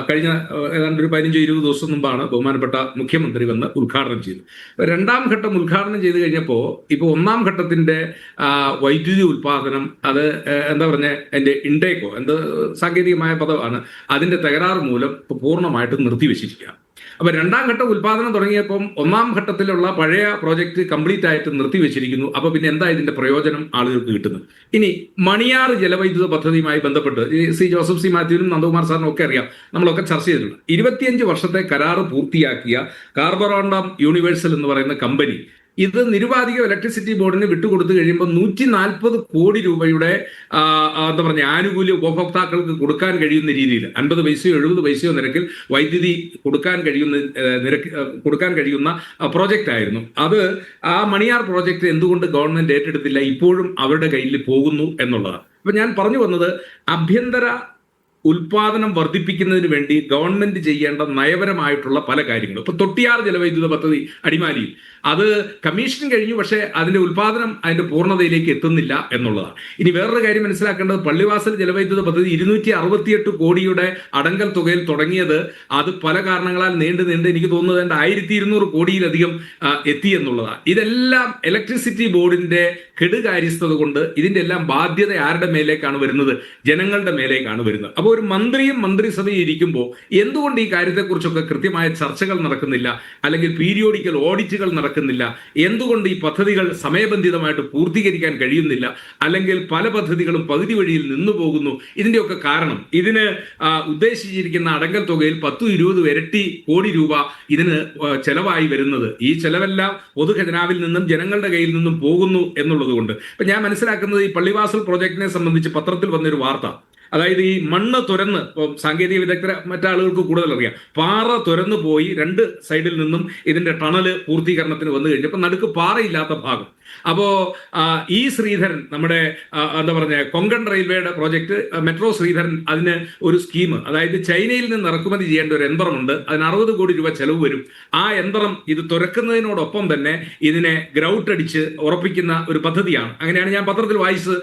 കഴിഞ്ഞ ഏതാണ്ട് ഒരു 15-20 ദിവസം മുമ്പാണ് ബഹുമാനപ്പെട്ട മുഖ്യമന്ത്രി വന്ന് ഉദ്ഘാടനം ചെയ്തു. 2ാം ഘട്ടം ഉദ്ഘാടനം ചെയ്ത് കഴിഞ്ഞപ്പോൾ ഇപ്പോൾ 1ാം ഘട്ടത്തിന്റെ വൈദ്യുതി ഉൽപാദനം അത് എന്താ പറഞ്ഞ അതിന്റെ ഇൻടേക്കോ സാങ്കേതികമായ പദമാണ്, അതിന്റെ തകരാറ് മൂലം പൂർണ്ണമായിട്ടും നിർത്തിവെച്ചിരിക്കുക. അപ്പൊ 2ാം ഘട്ട ഉൽപാദനം തുടങ്ങിയപ്പം 1ാം ഘട്ടത്തിലുള്ള പഴയ പ്രോജക്റ്റ് കംപ്ലീറ്റ് ആയിട്ട് നിർത്തിവെച്ചിരിക്കുന്നു. അപ്പൊ പിന്നെ എന്താ ഇതിന്റെ പ്രയോജനം ആളുകൾക്ക് കിട്ടുന്നത്? ഇനി മണിയാർ ജലവൈദ്യുത പദ്ധതിയുമായി ബന്ധപ്പെട്ട് ശ്രീ ജോസഫ് സി മാത്യുവിനും നന്ദകുമാർ സാറിനും ഒക്കെ അറിയാം, നമ്മളൊക്കെ ചർച്ച ചെയ്തിട്ടുണ്ട്. 25 വർഷത്തെ കരാറ് പൂർത്തിയാക്കിയ കാർബറോണ്ടം യൂണിവേഴ്സൽ എന്ന് പറയുന്ന കമ്പനി ഇത് നിരുപാധിക ഇലക്ട്രിസിറ്റി ബോർഡിന് വിട്ടുകൊടുത്തു കഴിയുമ്പോൾ 140 കോടി രൂപയുടെ എന്താ പറഞ്ഞ ആനുകൂല്യ ഉപഭോക്താക്കൾക്ക് കൊടുക്കാൻ കഴിയുന്ന രീതിയിൽ 50 പൈസയോ 70 പൈസയോ നിരക്കിൽ വൈദ്യുതി കൊടുക്കാൻ കഴിയുന്ന പ്രോജക്റ്റ് ആയിരുന്നു അത്. ആ മണിയാർ പ്രോജക്റ്റ് എന്തുകൊണ്ട് ഗവൺമെന്റ് ഏറ്റെടുത്തില്ല, ഇപ്പോഴും അവരുടെ കയ്യിൽ പോകുന്നു എന്നുള്ളതാണ്. അപ്പൊ ഞാൻ പറഞ്ഞു വന്നത്, ആഭ്യന്തര ഉൽപാദനം വർദ്ധിപ്പിക്കുന്നതിന് വേണ്ടി ഗവൺമെന്റ് ചെയ്യേണ്ട നയപരമായിട്ടുള്ള പല കാര്യങ്ങളും. ഇപ്പൊ തൊട്ടിയാർ ജലവൈദ്യുത പദ്ധതി അടിമാലിയിൽ അത് കമ്മീഷൻ കഴിഞ്ഞു, പക്ഷേ അതിന്റെ ഉൽപാദനം അതിന്റെ പൂർണ്ണതയിലേക്ക് എത്തുന്നില്ല എന്നുള്ളതാണ്. ഇനി വേറൊരു കാര്യം മനസ്സിലാക്കേണ്ടത്, പള്ളിവാസൽ ജലവൈദ്യുത പദ്ധതി 268 കോടിയുടെ അടങ്കൽ തുകയിൽ തുടങ്ങിയത് അത് പല കാരണങ്ങളാൽ നീണ്ട് എനിക്ക് തോന്നുന്നത് 1200 കോടിയിലധികം എത്തി എന്നുള്ളതാണ്. ഇതെല്ലാം ഇലക്ട്രിസിറ്റി ബോർഡിന്റെ കെടുകാര്യസ്ഥത കൊണ്ട് ഇതിന്റെ എല്ലാം ബാധ്യത ആരുടെ മേലേക്കാണ് വരുന്നത്? ജനങ്ങളുടെ മേലേക്കാണ് വരുന്നത്. അപ്പോൾ ഒരു മന്ത്രിയും മന്ത്രിസഭയും ഇരിക്കുമ്പോൾ എന്തുകൊണ്ട് ഈ കാര്യത്തെക്കുറിച്ചൊക്കെ കൃത്യമായ ചർച്ചകൾ നടക്കുന്നില്ല, അല്ലെങ്കിൽ പീരിയോഡിക്കൽ ഓഡിറ്റുകൾ നടക്കുന്നില്ല? എന്തുകൊണ്ട് ഈ പദ്ധതികൾ സമയബന്ധിതമായിട്ട് പൂർത്തീകരിക്കാൻ കഴിയുന്നില്ല, അല്ലെങ്കിൽ പല പദ്ധതികളും പകുതി വഴിയിൽ നിന്നു പോകുന്നു? ഇതിന്റെയൊക്കെ കാരണം, ഇതിന് ഉദ്ദേശിച്ചിരിക്കുന്ന അടങ്കൽ തുകയിൽ 10-20 ഇരട്ടി കോടി രൂപ ഇതിന് ചെലവായി വരുന്നത്, ഈ ചെലവെല്ലാം പൊതുഖജനാവിൽ നിന്നും ജനങ്ങളുടെ കയ്യിൽ നിന്നും പോകുന്നു എന്നുള്ളത് കൊണ്ട്. ഇപ്പൊ ഞാൻ മനസ്സിലാക്കുന്നത്, ഈ പള്ളിവാസൽ പ്രോജക്റ്റിനെ സംബന്ധിച്ച് പത്രത്തിൽ വന്നൊരു വാർത്ത, അതായത് ഈ മണ്ണ് തുരന്ന്, സാങ്കേതിക വിദഗ്ധരെ മറ്റാളുകൾക്ക് കൂടുതൽ അറിയാം, പാറ തുരന്നു പോയി 2 സൈഡിൽ നിന്നും ഇതിന്റെ ടണല് പൂർത്തീകരണത്തിന് വന്നു കഴിഞ്ഞപ്പോൾ നടുക്ക് പാറയില്ലാത്ത ഭാഗം. അപ്പോ ഈ ശ്രീധരൻ, നമ്മുടെ എന്താ പറഞ്ഞ കൊങ്കൺ റെയിൽവേയുടെ പ്രോജക്റ്റ് മെട്രോ ശ്രീധരൻ, അതിന് ഒരു സ്കീം, അതായത് ചൈനയിൽ നിന്ന് ഇറക്കുമതി ചെയ്യേണ്ട ഒരു യന്ത്രമുണ്ട്, അതിന് 60 കോടി രൂപ ചെലവ് വരും. ആ യന്ത്രം ഇത് തുറക്കുന്നതിനോടൊപ്പം തന്നെ ഇതിനെ ഗ്രൗട്ട് അടിച്ച് ഉറപ്പിക്കുന്ന ഒരു പദ്ധതിയാണ്. അങ്ങനെയാണ് ഞാൻ പത്രത്തിൽ വായിച്ചത്.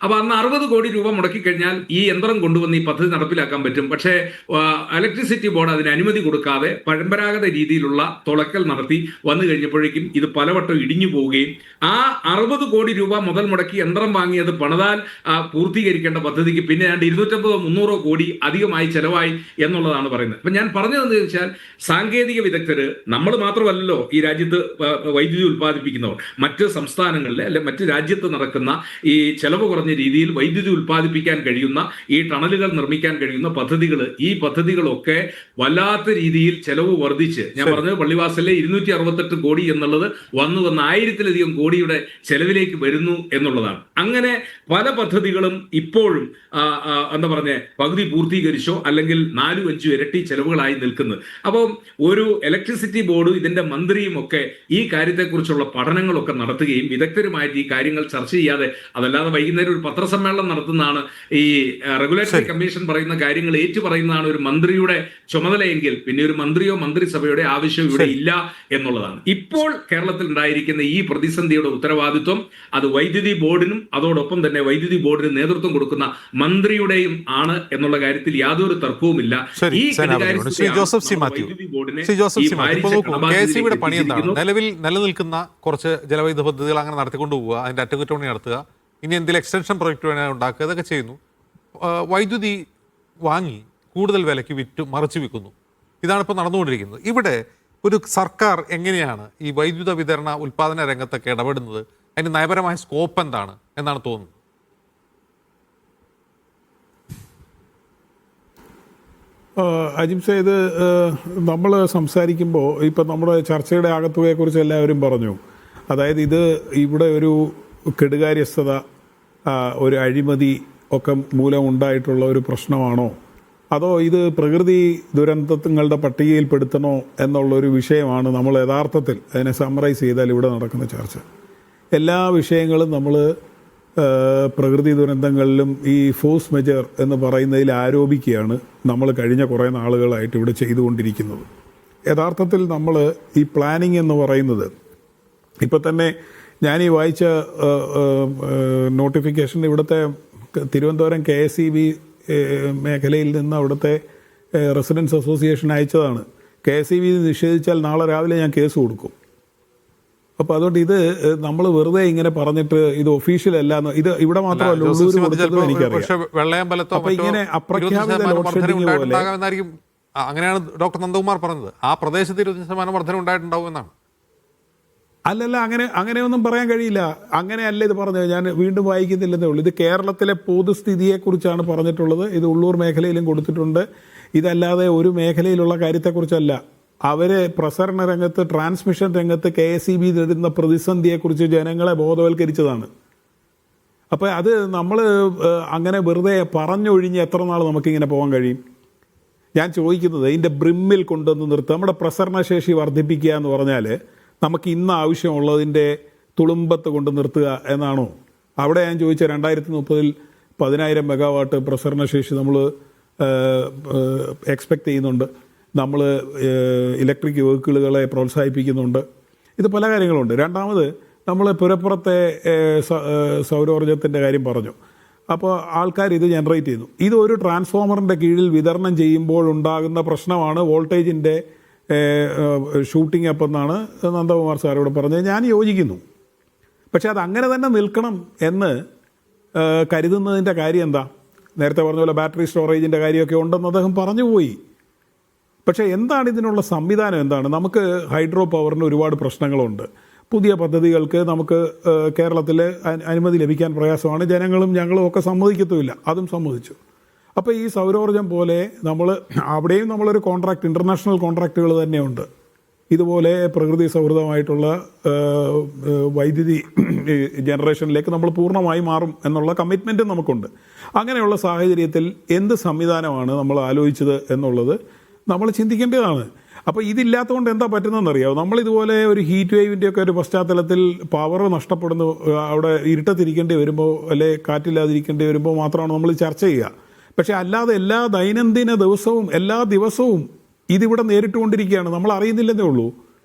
അപ്പൊ അന്ന് 60 കോടി രൂപ മുടക്കി കഴിഞ്ഞാൽ ഈ യന്ത്രം കൊണ്ടുവന്ന് ഈ പദ്ധതി നടപ്പിലാക്കാൻ പറ്റും. പക്ഷേ ഇലക്ട്രിസിറ്റി ബോർഡ് അതിന് അനുമതി കൊടുക്കാതെ പരമ്പരാഗത രീതിയിലുള്ള തുളക്കൽ നടത്തി വന്നു കഴിഞ്ഞപ്പോഴേക്കും ഇത് പലവട്ടം ഇടിഞ്ഞു പോവുകയും ആ 60 കോടി രൂപ മുതൽ മുടക്കി യന്ത്രം വാങ്ങിയത് പണിതാൽ പൂർത്തീകരിക്കേണ്ട പദ്ധതിക്ക് പിന്നെ 250-300 കോടി അധികമായി ചെലവായി എന്നുള്ളതാണ് പറയുന്നത്. അപ്പൊ ഞാൻ പറഞ്ഞതെന്ന് വെച്ചാൽ, സാങ്കേതിക വിദഗ്ധര്, നമ്മൾ മാത്രമല്ലല്ലോ ഈ രാജ്യത്ത് വൈദ്യുതി ഉൽപ്പാദിപ്പിക്കുന്നവർ, മറ്റ് സംസ്ഥാനങ്ങളിലെ അല്ലെ മറ്റ് രാജ്യത്ത് നടക്കുന്ന ഈ ചെലവ് കുറഞ്ഞ രീതിയിൽ വൈദ്യുതി ഉൽപ്പാദിപ്പിക്കാൻ കഴിയുന്ന, ഈ ടണലുകൾ നിർമ്മിക്കാൻ കഴിയുന്ന ഈ പദ്ധതികളൊക്കെ വല്ലാത്ത രീതിയിൽ ചെലവ് വർദ്ധിച്ച്, ഞാൻ പറഞ്ഞത് പള്ളിവാസലിലെ 268 കോടി എന്നുള്ളത് വന്നു 1000-ലധികം കോടിയുടെ ചെലവിലേക്ക് വരുന്നു എന്നുള്ളതാണ്. അങ്ങനെ പല പദ്ധതികളും ഇപ്പോഴും എന്താ പറഞ്ഞ പകുതി പൂർത്തീകരിച്ചോ അല്ലെങ്കിൽ 4-5 ഇരട്ടി ചെലവുകളായി നിൽക്കുന്നത്. അപ്പം ഒരു ഇലക്ട്രിസിറ്റി ബോർഡും ഇതിന്റെ മന്ത്രിയും ഒക്കെ ഈ കാര്യത്തെക്കുറിച്ചുള്ള പഠനങ്ങളൊക്കെ നടത്തുകയും വിദഗ്ധരുമായിട്ട് ഈ കാര്യങ്ങൾ ചർച്ച ചെയ്യാതെ, അതല്ലാതെ വൈകുന്നേരം ഒരു പത്രസമ്മേളനം നടത്തുന്നതാണ് ഈ റെഗുലേറ്ററി കമ്മീഷൻ പറയുന്ന കാര്യങ്ങൾ ഏറ്റു പറയുന്നതാണ് ഒരു മന്ത്രിയുടെ ചുമതലയെങ്കിൽ പിന്നെ ഒരു മന്ത്രിയോ മന്ത്രിസഭയുടെ ആവശ്യം ഇവിടെ ഇല്ല എന്നുള്ളതാണ്. ഇപ്പോൾ കേരളത്തിൽ ഉണ്ടായിരിക്കുന്ന ഈ പ്രതിസന്ധിയുടെ ഉത്തരവാദിത്വം അത് വൈദ്യുതി ബോർഡിനും അതോടൊപ്പം തന്നെ വൈദ്യുതി ബോർഡിന് നേതൃത്വം കൊടുക്കുന്ന മന്ത്രിയുടെയും ആണ് എന്നുള്ള കാര്യത്തിൽ യാതൊരു തർക്കവുമില്ല. ഈ KSEBിയുടെ പണി എന്താണ്? നിലവിൽ നിലനിൽക്കുന്ന കുറച്ച് ജലവൈദ്യുത പദ്ധതികൾ അങ്ങനെ നടത്തിക്കൊണ്ടുപോവുക, അതിന്റെ അറ്റകുറ്റപ്പണി നടത്തുക, ഇനി എന്തെങ്കിലും എക്സ്റ്റൻഷൻ പ്രൊജക്ട് വേണേൽ ഉണ്ടാക്കുക, ഇതൊക്കെ ചെയ്യുന്നു. വൈദ്യുതി വാങ്ങി കൂടുതൽ വിലയ്ക്ക് മറിച്ച് വിൽക്കുന്നു. ഇതാണ് ഇപ്പോൾ നടന്നുകൊണ്ടിരിക്കുന്നത്. ഇവിടെ ഒരു സർക്കാർ എങ്ങനെയാണ് ഈ വൈദ്യുത വിതരണ ഉൽപാദന രംഗത്തൊക്കെ ഇടപെടുന്നത്? അതിന് നയപരമായ സ്കോപ്പ് എന്താണ് എന്നാണ് തോന്നുന്നത്? അജിംസ, ഇത് നമ്മൾ സംസാരിക്കുമ്പോൾ ഇപ്പം നമ്മുടെ ചർച്ചയുടെ ആകത്തുകയെക്കുറിച്ച് എല്ലാവരും പറഞ്ഞു. അതായത് ഇവിടെ ഒരു കെടുകാര്യസ്ഥത ഒരു അഴിമതി ഒക്കെ മൂലം ഉണ്ടായിട്ടുള്ള ഒരു പ്രശ്നമാണോ, അതോ ഇത് പ്രകൃതി ദുരന്തങ്ങളുടെ പട്ടികയിൽപ്പെടുത്തണോ എന്നുള്ളൊരു വിഷയമാണ് നമ്മൾ യഥാർത്ഥത്തിൽ അതിനെ സമ്മറൈസ് ചെയ്താൽ ഇവിടെ നടക്കുന്ന ചർച്ച. എല്ലാ വിഷയങ്ങളും നമ്മൾ പ്രകൃതി ദുരന്തങ്ങളിലും ഈ ഫോഴ്സ് മെജർ എന്ന് പറയുന്നതിൽ ആരോപിക്കുകയാണ് നമ്മൾ കഴിഞ്ഞ കുറേ നാളുകളായിട്ട് ഇവിടെ ചെയ്തുകൊണ്ടിരിക്കുന്നത്. യഥാർത്ഥത്തിൽ നമ്മൾ ഈ പ്ലാനിങ് എന്ന് പറയുന്നത് ഇപ്പം തന്നെ ഞാൻ ഈ വായിച്ച നോട്ടിഫിക്കേഷൻ ഇവിടുത്തെ തിരുവനന്തപുരം KSEB മേഖലയിൽ നിന്ന് അവിടുത്തെ റെസിഡൻസ് അസോസിയേഷൻ അയച്ചതാണ്. KSEB നിഷേധിച്ചാൽ നാളെ രാവിലെ ഞാൻ കേസ് കൊടുക്കും. അപ്പോൾ അതുകൊണ്ട് ഇത് നമ്മൾ വെറുതെ ഇങ്ങനെ പറഞ്ഞിട്ട് ഇത് ഒഫീഷ്യൽ അല്ല, ഇത് ഇവിടെ മാത്രമല്ല ഉള്ളൂർ കൊടുത്തതും എനിക്കറിയാം. അപ്പോൾ ഇങ്ങനെ അപ്രഖ്യാപിത ലോഡ് ഷെഡിങ് പോലെ അങ്ങനെയാണ് ഡോക്ടർ നന്ദകുമാർ പറഞ്ഞത്. ആ പ്രദേശത്ത് 20% വർധന ഉണ്ടായിട്ടുണ്ടാവും എന്നാണ്. അല്ലല്ല, അങ്ങനെയൊന്നും പറയാൻ കഴിയില്ല. അങ്ങനെയല്ല ഇത് പറഞ്ഞത്. ഞാൻ വീണ്ടും വായിക്കുന്നില്ലെന്നേ ഉള്ളൂ. ഇത് കേരളത്തിലെ പൊതുസ്ഥിതിയെക്കുറിച്ചാണ് പറഞ്ഞിട്ടുള്ളത്. ഇത് ഉള്ളൂർ മേഖലയിലും കൊടുത്തിട്ടുണ്ട്. ഇതല്ലാതെ ഒരു മേഖലയിലുള്ള കാര്യത്തെക്കുറിച്ചല്ല. അവർ പ്രസരണ രംഗത്ത്, ട്രാൻസ്മിഷൻ രംഗത്ത് KSEB നേരിടുന്ന പ്രതിസന്ധിയെക്കുറിച്ച് ജനങ്ങളെ ബോധവൽക്കരിച്ചതാണ്. അപ്പോൾ അത് നമ്മൾ അങ്ങനെ വെറുതെ പറഞ്ഞൊഴിഞ്ഞ് എത്ര നാൾ നമുക്കിങ്ങനെ പോകാൻ കഴിയും? ഞാൻ ചോദിക്കുന്നത് ഇതിൻ്റെ ബ്രിമ്മിൽ കൊണ്ടുവന്ന് നിർത്തുക. നമ്മുടെ പ്രസരണശേഷി വർദ്ധിപ്പിക്കുക എന്ന് പറഞ്ഞാൽ നമുക്ക് ഇന്ന് ആവശ്യമുള്ളതിൻ്റെ തുളുമ്പത്ത് കൊണ്ട് നിർത്തുക എന്നാണോ? അവിടെ ഞാൻ ചോദിച്ച 2030 10,000 മെഗാവാട്ട് പ്രസരണശേഷി നമ്മൾ എക്സ്പെക്റ്റ് ചെയ്യുന്നുണ്ട്. നമ്മൾ ഇലക്ട്രിക് വെഹിക്കിളുകളെ പ്രോത്സാഹിപ്പിക്കുന്നുണ്ട്. ഇത് പല കാര്യങ്ങളുണ്ട്. രണ്ടാമത് നമ്മൾ പുരപ്പുറത്തെ സൗരോർജ്ജത്തിൻ്റെ കാര്യം പറഞ്ഞു. അപ്പോൾ ആൾക്കാർ ഇത് ജനറേറ്റ് ചെയ്യുന്നു. ഇതൊരു ട്രാൻസ്ഫോമറിൻ്റെ കീഴിൽ വിതരണം ചെയ്യുമ്പോഴുണ്ടാകുന്ന പ്രശ്നമാണ് വോൾട്ടേജിൻ്റെ ഷൂട്ടിംഗ് അപ്പ് എന്നാണ് നന്ദകുമാർ സാറോട് പറഞ്ഞത്. ഞാൻ യോജിക്കുന്നു. പക്ഷേ അത് അങ്ങനെ തന്നെ നിൽക്കണം എന്ന് കരുതുന്നതിൻ്റെ കാര്യം എന്താ? നേരത്തെ പറഞ്ഞ പോലെ ബാറ്ററി സ്റ്റോറേജിൻ്റെ കാര്യമൊക്കെ ഉണ്ടെന്ന് അദ്ദേഹം പറഞ്ഞുപോയി. പക്ഷേ എന്താണ് ഇതിനുള്ള സംവിധാനം? എന്താണ്? നമുക്ക് ഹൈഡ്രോ പവറിന് ഒരുപാട് പ്രശ്നങ്ങളുണ്ട്. പുതിയ പദ്ധതികൾക്ക് നമുക്ക് കേരളത്തിൽ അനുമതി ലഭിക്കാൻ പ്രയാസമാണ്. ജനങ്ങളും ഞങ്ങളും ഒക്കെ സമ്മതിക്കത്തുമില്ല. അതും സമ്മതിച്ചു. അപ്പോൾ ഈ സൗരോർജ്ജം പോലെ അവിടെയും നമ്മളൊരു കോൺട്രാക്ട്, ഇൻ്റർനാഷണൽ കോൺട്രാക്റ്റുകൾ തന്നെയുണ്ട്. ഇതുപോലെ പ്രകൃതി സൗഹൃദമായിട്ടുള്ള വൈദ്യുതി ജനറേഷനിലേക്ക് നമ്മൾ പൂർണ്ണമായി മാറും എന്നുള്ള കമ്മിറ്റ്മെൻറ്റും നമുക്കുണ്ട്. അങ്ങനെയുള്ള സാഹചര്യത്തിൽ എന്ത് സംവിധാനമാണ് നമ്മൾ ആലോചിച്ചത് എന്നുള്ളത് നമ്മൾ ചിന്തിക്കേണ്ടതാണ്. അപ്പോൾ ഇതില്ലാത്തതുകൊണ്ട് എന്താ പറ്റുന്നതെന്നറിയാമോ? നമ്മളിതുപോലെ ഒരു ഹീറ്റ് വേവിൻ്റെയൊക്കെ ഒരു പശ്ചാത്തലത്തിൽ പവർ നഷ്ടപ്പെടുന്നു, അവിടെ ഇരുട്ടത്തിരിക്കേണ്ടി വരുമ്പോൾ അല്ലെ കാറ്റില്ലാതിരിക്കേണ്ടി വരുമ്പോൾ മാത്രമാണ് നമ്മൾ ചർച്ച ചെയ്യുക. പക്ഷേ അല്ലാതെ എല്ലാ ദൈനംദിന ദിവസവും എല്ലാ ദിവസവും ഇതിവിടെ നേരിട്ടുകൊണ്ടിരിക്കുകയാണ്. നമ്മൾ അറിയുന്നില്ലെന്നേ ഉള്ളൂ.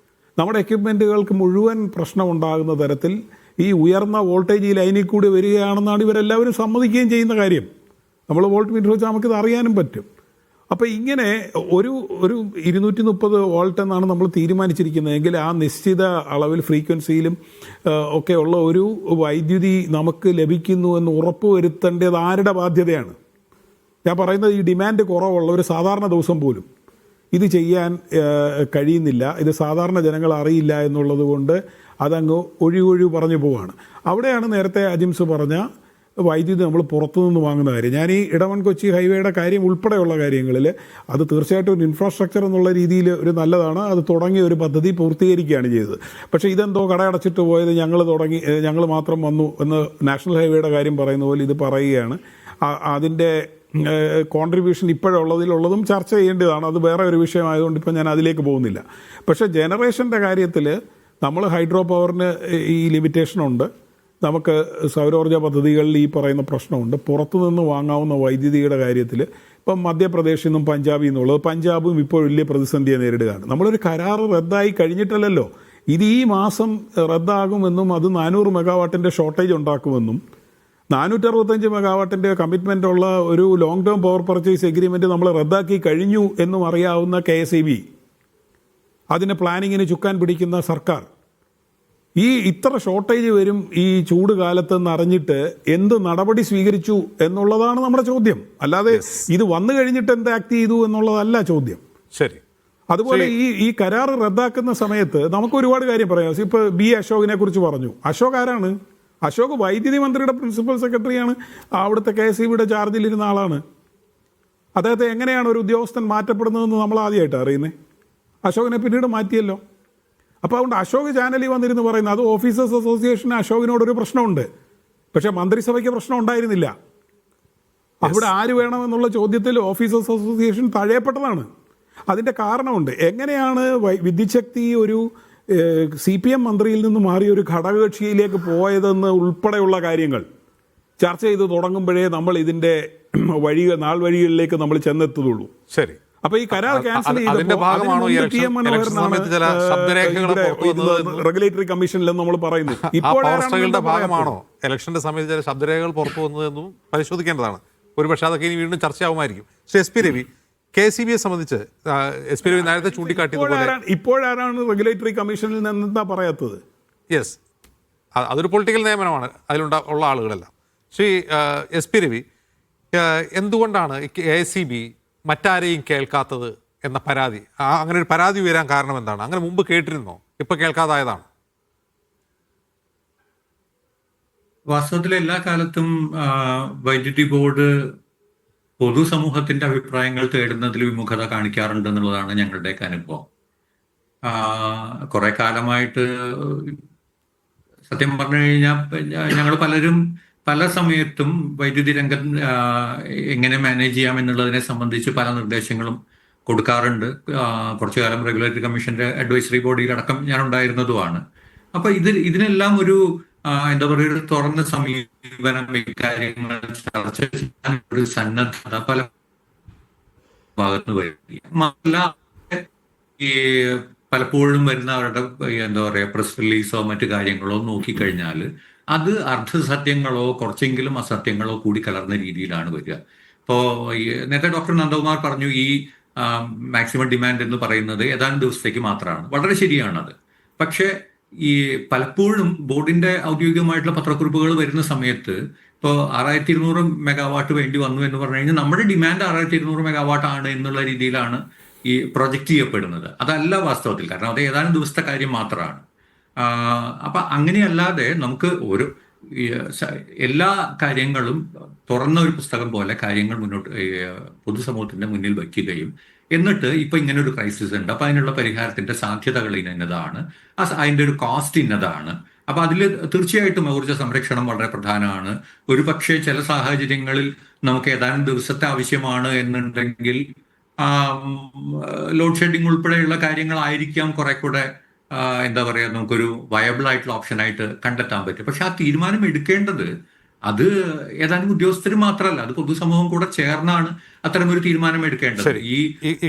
നമ്മുടെ എക്യുപ്മെൻറ്റുകൾക്ക് മുഴുവൻ പ്രശ്നമുണ്ടാകുന്ന തരത്തിൽ ഈ ഉയർന്ന വോൾട്ടേജ് ഈ ലൈനിൽ കൂടി വരികയാണെന്നാണ് ഇവരെല്ലാവരും സമ്മതിക്കുകയും ചെയ്യുന്ന കാര്യം. നമ്മൾ വോൾട്ട് മീറ്റർ വെച്ചാൽ നമുക്കിത് അറിയാനും പറ്റും. അപ്പോൾ ഇങ്ങനെ ഒരു 230 വോൾട്ട് എന്നാണ് നമ്മൾ തീരുമാനിച്ചിരിക്കുന്നതെങ്കിൽ ആ നിശ്ചിത അളവിൽ ഫ്രീക്വൻസിയിലും ഒക്കെ ഉള്ള ഒരു വൈദ്യുതി നമുക്ക് ലഭിക്കുന്നു എന്ന് ഉറപ്പുവരുത്തേണ്ടത് ആരുടെ ബാധ്യതയാണ്? ഞാൻ പറയുന്നത് ഈ ഡിമാൻഡ് കുറവുള്ള ഒരു സാധാരണ ദിവസം പോലും ഇത് ചെയ്യാൻ കഴിയുന്നില്ല. ഇത് സാധാരണ ജനങ്ങൾ അറിയില്ല എന്നുള്ളത് കൊണ്ട് അതങ്ങ് ഒഴിവൊഴിവ് പറഞ്ഞു പോവുകയാണ്. അവിടെയാണ് നേരത്തെ അജിംസ് പറഞ്ഞ വൈദ്യുതി നമ്മൾ പുറത്തുനിന്ന് വാങ്ങുന്ന കാര്യം. ഞാൻ ഈ ഇടമൺ കൊച്ചി ഹൈവേയുടെ കാര്യം ഉൾപ്പെടെയുള്ള കാര്യങ്ങളിൽ അത് തീർച്ചയായിട്ടും ഒരു ഇൻഫ്രാസ്ട്രക്ചർ എന്നുള്ള രീതിയിൽ ഒരു നല്ലതാണ്. അത് തുടങ്ങിയ ഒരു പദ്ധതി പൂർത്തീകരിക്കുകയാണ് ചെയ്തത്. പക്ഷേ ഇതെന്തോ കടയടച്ചിട്ട് പോയത് ഞങ്ങൾ മാത്രം വന്നു എന്ന് നാഷണൽ ഹൈവേയുടെ കാര്യം പറയുന്ന പോലെ ഇത് പറയുകയാണ്. അതിൻ്റെ കോൺട്രിബ്യൂഷൻ ഇപ്പോഴുള്ളതിലുള്ളതും ചർച്ച ചെയ്യേണ്ടതാണ്. അത് വേറെ ഒരു വിഷയമായതുകൊണ്ട് ഇപ്പം ഞാൻ അതിലേക്ക് പോകുന്നില്ല. പക്ഷേ ജനറേഷൻ്റെ കാര്യത്തിൽ നമ്മൾ ഹൈഡ്രോ പവറിന് ഈ ലിമിറ്റേഷനുണ്ട്. നമുക്ക് സൗരോർജ്ജ പദ്ധതികളിൽ ഈ പറയുന്ന പ്രശ്നമുണ്ട്. പുറത്തുനിന്ന് വാങ്ങാവുന്ന വൈദ്യുതിയുടെ കാര്യത്തിൽ ഇപ്പം മധ്യപ്രദേശിൽ നിന്നും പഞ്ചാബിൽ നിന്നുള്ളത്, പഞ്ചാബും ഇപ്പോൾ വലിയ പ്രതിസന്ധിയെ നേരിടുകയാണ്. നമ്മളൊരു കരാർ റദ്ദായി കഴിഞ്ഞിട്ടല്ലല്ലോ. ഇത് ഈ മാസം റദ്ദാകുമെന്നും അത് 400 മെഗാവാട്ടിൻ്റെ ഷോർട്ടേജ് ഉണ്ടാക്കുമെന്നും 465 മെഗാവാട്ടിൻ്റെ കമ്മിറ്റ്മെൻ്റ് ഉള്ള ഒരു long term power purchase agreement നമ്മൾ റദ്ദാക്കി കഴിഞ്ഞു എന്നും അറിയാവുന്ന KSEB, അതിന് പ്ലാനിങ്ങിന് ചുക്കാൻ പിടിക്കുന്ന സർക്കാർ, ഈ ഇത്ര ഷോർട്ടേജ് വരും ഈ ചൂട് കാലത്തെന്ന് അറിഞ്ഞിട്ട് എന്ത് നടപടി സ്വീകരിച്ചു എന്നുള്ളതാണ് നമ്മുടെ ചോദ്യം. അല്ലാതെ ഇത് വന്നു കഴിഞ്ഞിട്ട് എന്ത് ആക്ട് ചെയ്തു എന്നുള്ളതല്ല ചോദ്യം. ശരി. അതുപോലെ ഈ കരാർ റദ്ദാക്കുന്ന സമയത്ത് നമുക്ക് ഒരുപാട് കാര്യം പറയാം. ഇപ്പോൾ അശോകിനെ കുറിച്ച് പറഞ്ഞു. അശോക് ആരാണ്? അശോക് വൈദ്യുതി മന്ത്രിയുടെ പ്രിൻസിപ്പൽ സെക്രട്ടറിയാണ്. അവിടുത്തെ KSEBയുടെ ചാർജിലിരുന്ന ആളാണ്. അദ്ദേഹത്തെ എങ്ങനെയാണ് ഒരു ഉദ്യോഗസ്ഥൻ മാറ്റപ്പെടുന്നതെന്ന് നമ്മൾ ആദ്യമായിട്ടാണ് അറിയുന്നത്. അശോകിനെ പിന്നീട് മാറ്റിയല്ലോ. അപ്പോൾ അതുകൊണ്ട് അശോക് ചാനലിൽ വന്നിരുന്ന് പറയുന്നത് അത് ഓഫീസേഴ്സ് അസോസിയേഷന് അശോകിനോടൊരു പ്രശ്നമുണ്ട്. പക്ഷേ മന്ത്രിസഭയ്ക്ക് പ്രശ്നം ഉണ്ടായിരുന്നില്ല. അവിടെ ആര് വേണമെന്നുള്ള ചോദ്യത്തിൽ ഓഫീസേഴ്സ് അസോസിയേഷൻ തഴയപ്പെട്ടതാണ്. അതിൻ്റെ കാരണമുണ്ട്. എങ്ങനെയാണ് വിദ്യുച്ഛക്തി ഒരു CPM മന്ത്രിയിൽ നിന്ന് മാറി ഒരു ഘടകകക്ഷിയിലേക്ക് പോയതെന്ന് ഉൾപ്പെടെയുള്ള കാര്യങ്ങൾ ചർച്ച ചെയ്ത് തുടങ്ങുമ്പോഴേ നമ്മൾ ഇതിൻ്റെ നാൾ വഴികളിലേക്ക് നമ്മൾ ചെന്നെത്തുള്ളൂ. ശരി. അപ്പൊ ഈ കരാർ ക്യാൻസൽ അതിന്റെ ഭാഗമാണോ ഈ ഇലക്ഷൻ സമയത്ത് ചില ശബ്ദരേഖകൾ റെഗുലേറ്ററി കമ്മീഷനിൽ നമ്മൾ പറയുന്നു. ഇപ്പോൾ ഭാഗമാണോ ഇലക്ഷന്റെ സമയത്ത് ചില ശബ്ദരേഖകൾ പുറത്തു വന്നതെന്നും പരിശോധിക്കേണ്ടതാണ്. ഒരുപക്ഷെ അതൊക്കെ ഇനി വീണ്ടും ചർച്ചയാവുമായിരിക്കും. ശ്രീ SP രവി, KCBയെ സംബന്ധിച്ച് SP രവി നേരത്തെ ചൂണ്ടിക്കാട്ടിയതുപോലെ ഇപ്പോഴാരാണ് റെഗുലേറ്ററി കമ്മീഷനിൽ നിന്ന് എന്താ പറയാത്തത്? യെസ്, അതൊരു പൊളിറ്റിക്കൽ നിയമനമാണ്, അതിലുള്ള ആളുകളെല്ലാം. ശ്രീ SP രവി, എന്തുകൊണ്ടാണ് KCB മറ്റാരെയും കേൾക്കാത്തത് എന്ന പരാതി, അങ്ങനെ ഒരു പരാതി ഉയരാൻ കാരണം എന്താണ്? അങ്ങനെ മുമ്പ് കേട്ടിരുന്നോ? ഇപ്പൊ കേൾക്കാതായതാണ്? വാസ്തവത്തിൽ എല്ലാ കാലത്തും വൈദ്യുതി ബോർഡ് പൊതുസമൂഹത്തിന്റെ അഭിപ്രായങ്ങൾ തേടുന്നതിൽ വിമുഖത കാണിക്കാറുണ്ട് എന്നുള്ളതാണ് ഞങ്ങളുടെയൊക്കെ അനുഭവം. കുറെ കാലമായിട്ട് സത്യം പറഞ്ഞു കഴിഞ്ഞാൽ ഞങ്ങൾ പലരും പല സമയത്തും വൈദ്യുതി രംഗം എങ്ങനെ മാനേജ് ചെയ്യാം എന്നുള്ളതിനെ സംബന്ധിച്ച് പല നിർദ്ദേശങ്ങളും കൊടുക്കാറുണ്ട്. കുറച്ചു കാലം റെഗുലേറ്ററി കമ്മീഷന്റെ അഡ്വൈസറി ബോഡിയിലടക്കം ഞാൻ ഉണ്ടായിരുന്നതുമാണ്. അപ്പൊ ഇതിനെല്ലാം ഒരു എന്താ പറയുക, ഒരു തുറന്ന സമീപനം ഇക്കാര്യങ്ങൾ ചർച്ച ചെയ്യാൻ ഒരു സന്നദ്ധത പല ഭാഗത്ത് വരില്ല. ഈ പലപ്പോഴും വരുന്ന അവരുടെ എന്താ പറയുക പ്രസ് റിലീസോ മറ്റു കാര്യങ്ങളോ നോക്കിക്കഴിഞ്ഞാൽ അത് അർദ്ധസത്യങ്ങളോ കുറച്ചെങ്കിലും അസത്യങ്ങളോ കൂടി കലർന്ന രീതിയിലാണ് വരിക. ഇപ്പോൾ നേരത്തെ ഡോക്ടർ നന്ദകുമാർ പറഞ്ഞു ഈ മാക്സിമം ഡിമാൻഡ് എന്ന് പറയുന്നത് ഏതാനും ദിവസത്തേക്ക് മാത്രമാണ്. വളരെ ശരിയാണത്. പക്ഷേ ഈ പലപ്പോഴും ബോർഡിന്റെ ഔദ്യോഗികമായിട്ടുള്ള പത്രക്കുറിപ്പുകൾ വരുന്ന സമയത്ത് ഇപ്പോൾ 6200 മെഗാവാട്ട് വേണ്ടി വന്നു എന്ന് പറഞ്ഞു കഴിഞ്ഞാൽ നമ്മുടെ ഡിമാൻഡ് 6200 മെഗാവാട്ട് ആണ് എന്നുള്ള രീതിയിലാണ് ഈ പ്രൊജക്റ്റ് ചെയ്യപ്പെടുന്നത്. അതല്ല വാസ്തവത്തിൽ, കാരണം അത് ഏതാനും ദിവസത്തെ കാര്യം മാത്രമാണ്. അപ്പൊ അങ്ങനെയല്ലാതെ നമുക്ക് ഒരു എല്ലാ കാര്യങ്ങളും തുറന്ന ഒരു പുസ്തകം പോലെ കാര്യങ്ങൾ മുന്നോട്ട് പൊതുസമൂഹത്തിന്റെ മുന്നിൽ വയ്ക്കുകയും എന്നിട്ട് ഇപ്പൊ ഇങ്ങനെ ഒരു ക്രൈസിസ് ഉണ്ട്, അപ്പൊ അതിനുള്ള പരിഹാരത്തിന്റെ സാധ്യതകൾ ഇന്നതാണ്, അതിന്റെ ഒരു കോസ്റ്റ് ഇന്നതാണ്. അപ്പൊ അതിൽ തീർച്ചയായിട്ടും ഊർജ്ജ സംരക്ഷണം വളരെ പ്രധാനമാണ്. ഒരു പക്ഷേ ചില സാഹചര്യങ്ങളിൽ നമുക്ക് ഏതാനും ദിവസത്തെ ആവശ്യമാണ് എന്നുണ്ടെങ്കിൽ ലോഡ് ഷെഡിങ് ഉൾപ്പെടെയുള്ള കാര്യങ്ങളായിരിക്കാം കുറെ കൂടെ എന്താ പറയുക നമുക്കൊരു വയബിൾ ആയിട്ടുള്ള ഓപ്ഷനായിട്ട് കണ്ടെത്താൻ പറ്റും. പക്ഷെ ആ തീരുമാനം എടുക്കേണ്ടത് അത് ഏതാനും ഉദ്യോഗസ്ഥർ മാത്രമല്ല, അത് പൊതുസമൂഹം കൂടെ ചേർന്നാണ് അത്തരമൊരു തീരുമാനം എടുക്കേണ്ടത്. ഈ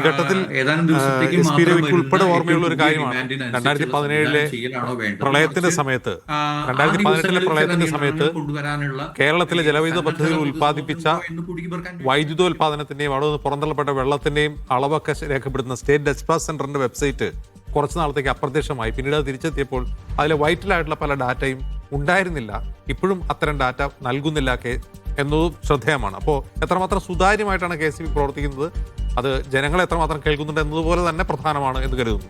ഘട്ടത്തിൽ ഏതാനും ദിവസത്തേക്ക് ഉൾപ്പെടെ ഓർമ്മയുള്ള ഒരു കാര്യമാണ് 2017 പ്രളയത്തിന്റെ സമയത്ത് കേരളത്തിലെ ജലവൈദ്യുത പദ്ധതികൾ ഉൽപ്പാദിപ്പിച്ച വൈദ്യുതോൽപാദനത്തിന്റെയും അവിടെ നിന്ന് പുറന്തള്ളപ്പെട്ട വെള്ളത്തിന്റെയും അളവൊക്കെ രേഖപ്പെടുത്തുന്ന സ്റ്റേറ്റ് ഡെസ്പാച്ച് സെന്ററിന്റെ വെബ്സൈറ്റ് കുറച്ച് നാളത്തേക്ക് അപ്രത്യക്ഷമായി. പിന്നീട് അത് തിരിച്ചെത്തിയപ്പോൾ അതിൽ വൈറ്റലായിട്ടുള്ള പല ഡാറ്റയും ഉണ്ടായിരുന്നില്ല. ഇപ്പോഴും അത്തരം ഡാറ്റ നൽകുന്നില്ല എന്നതും ശ്രദ്ധേയമാണ്. അപ്പോൾ എത്രമാത്രം സുതാര്യമായിട്ടാണ് KCB പ്രവർത്തിക്കുന്നത്, അത് ജനങ്ങളെ എത്രമാത്രം കേൾക്കുന്നുണ്ട് എന്നതുപോലെ തന്നെ പ്രധാനമാണ് എന്ന് കരുതുന്നു.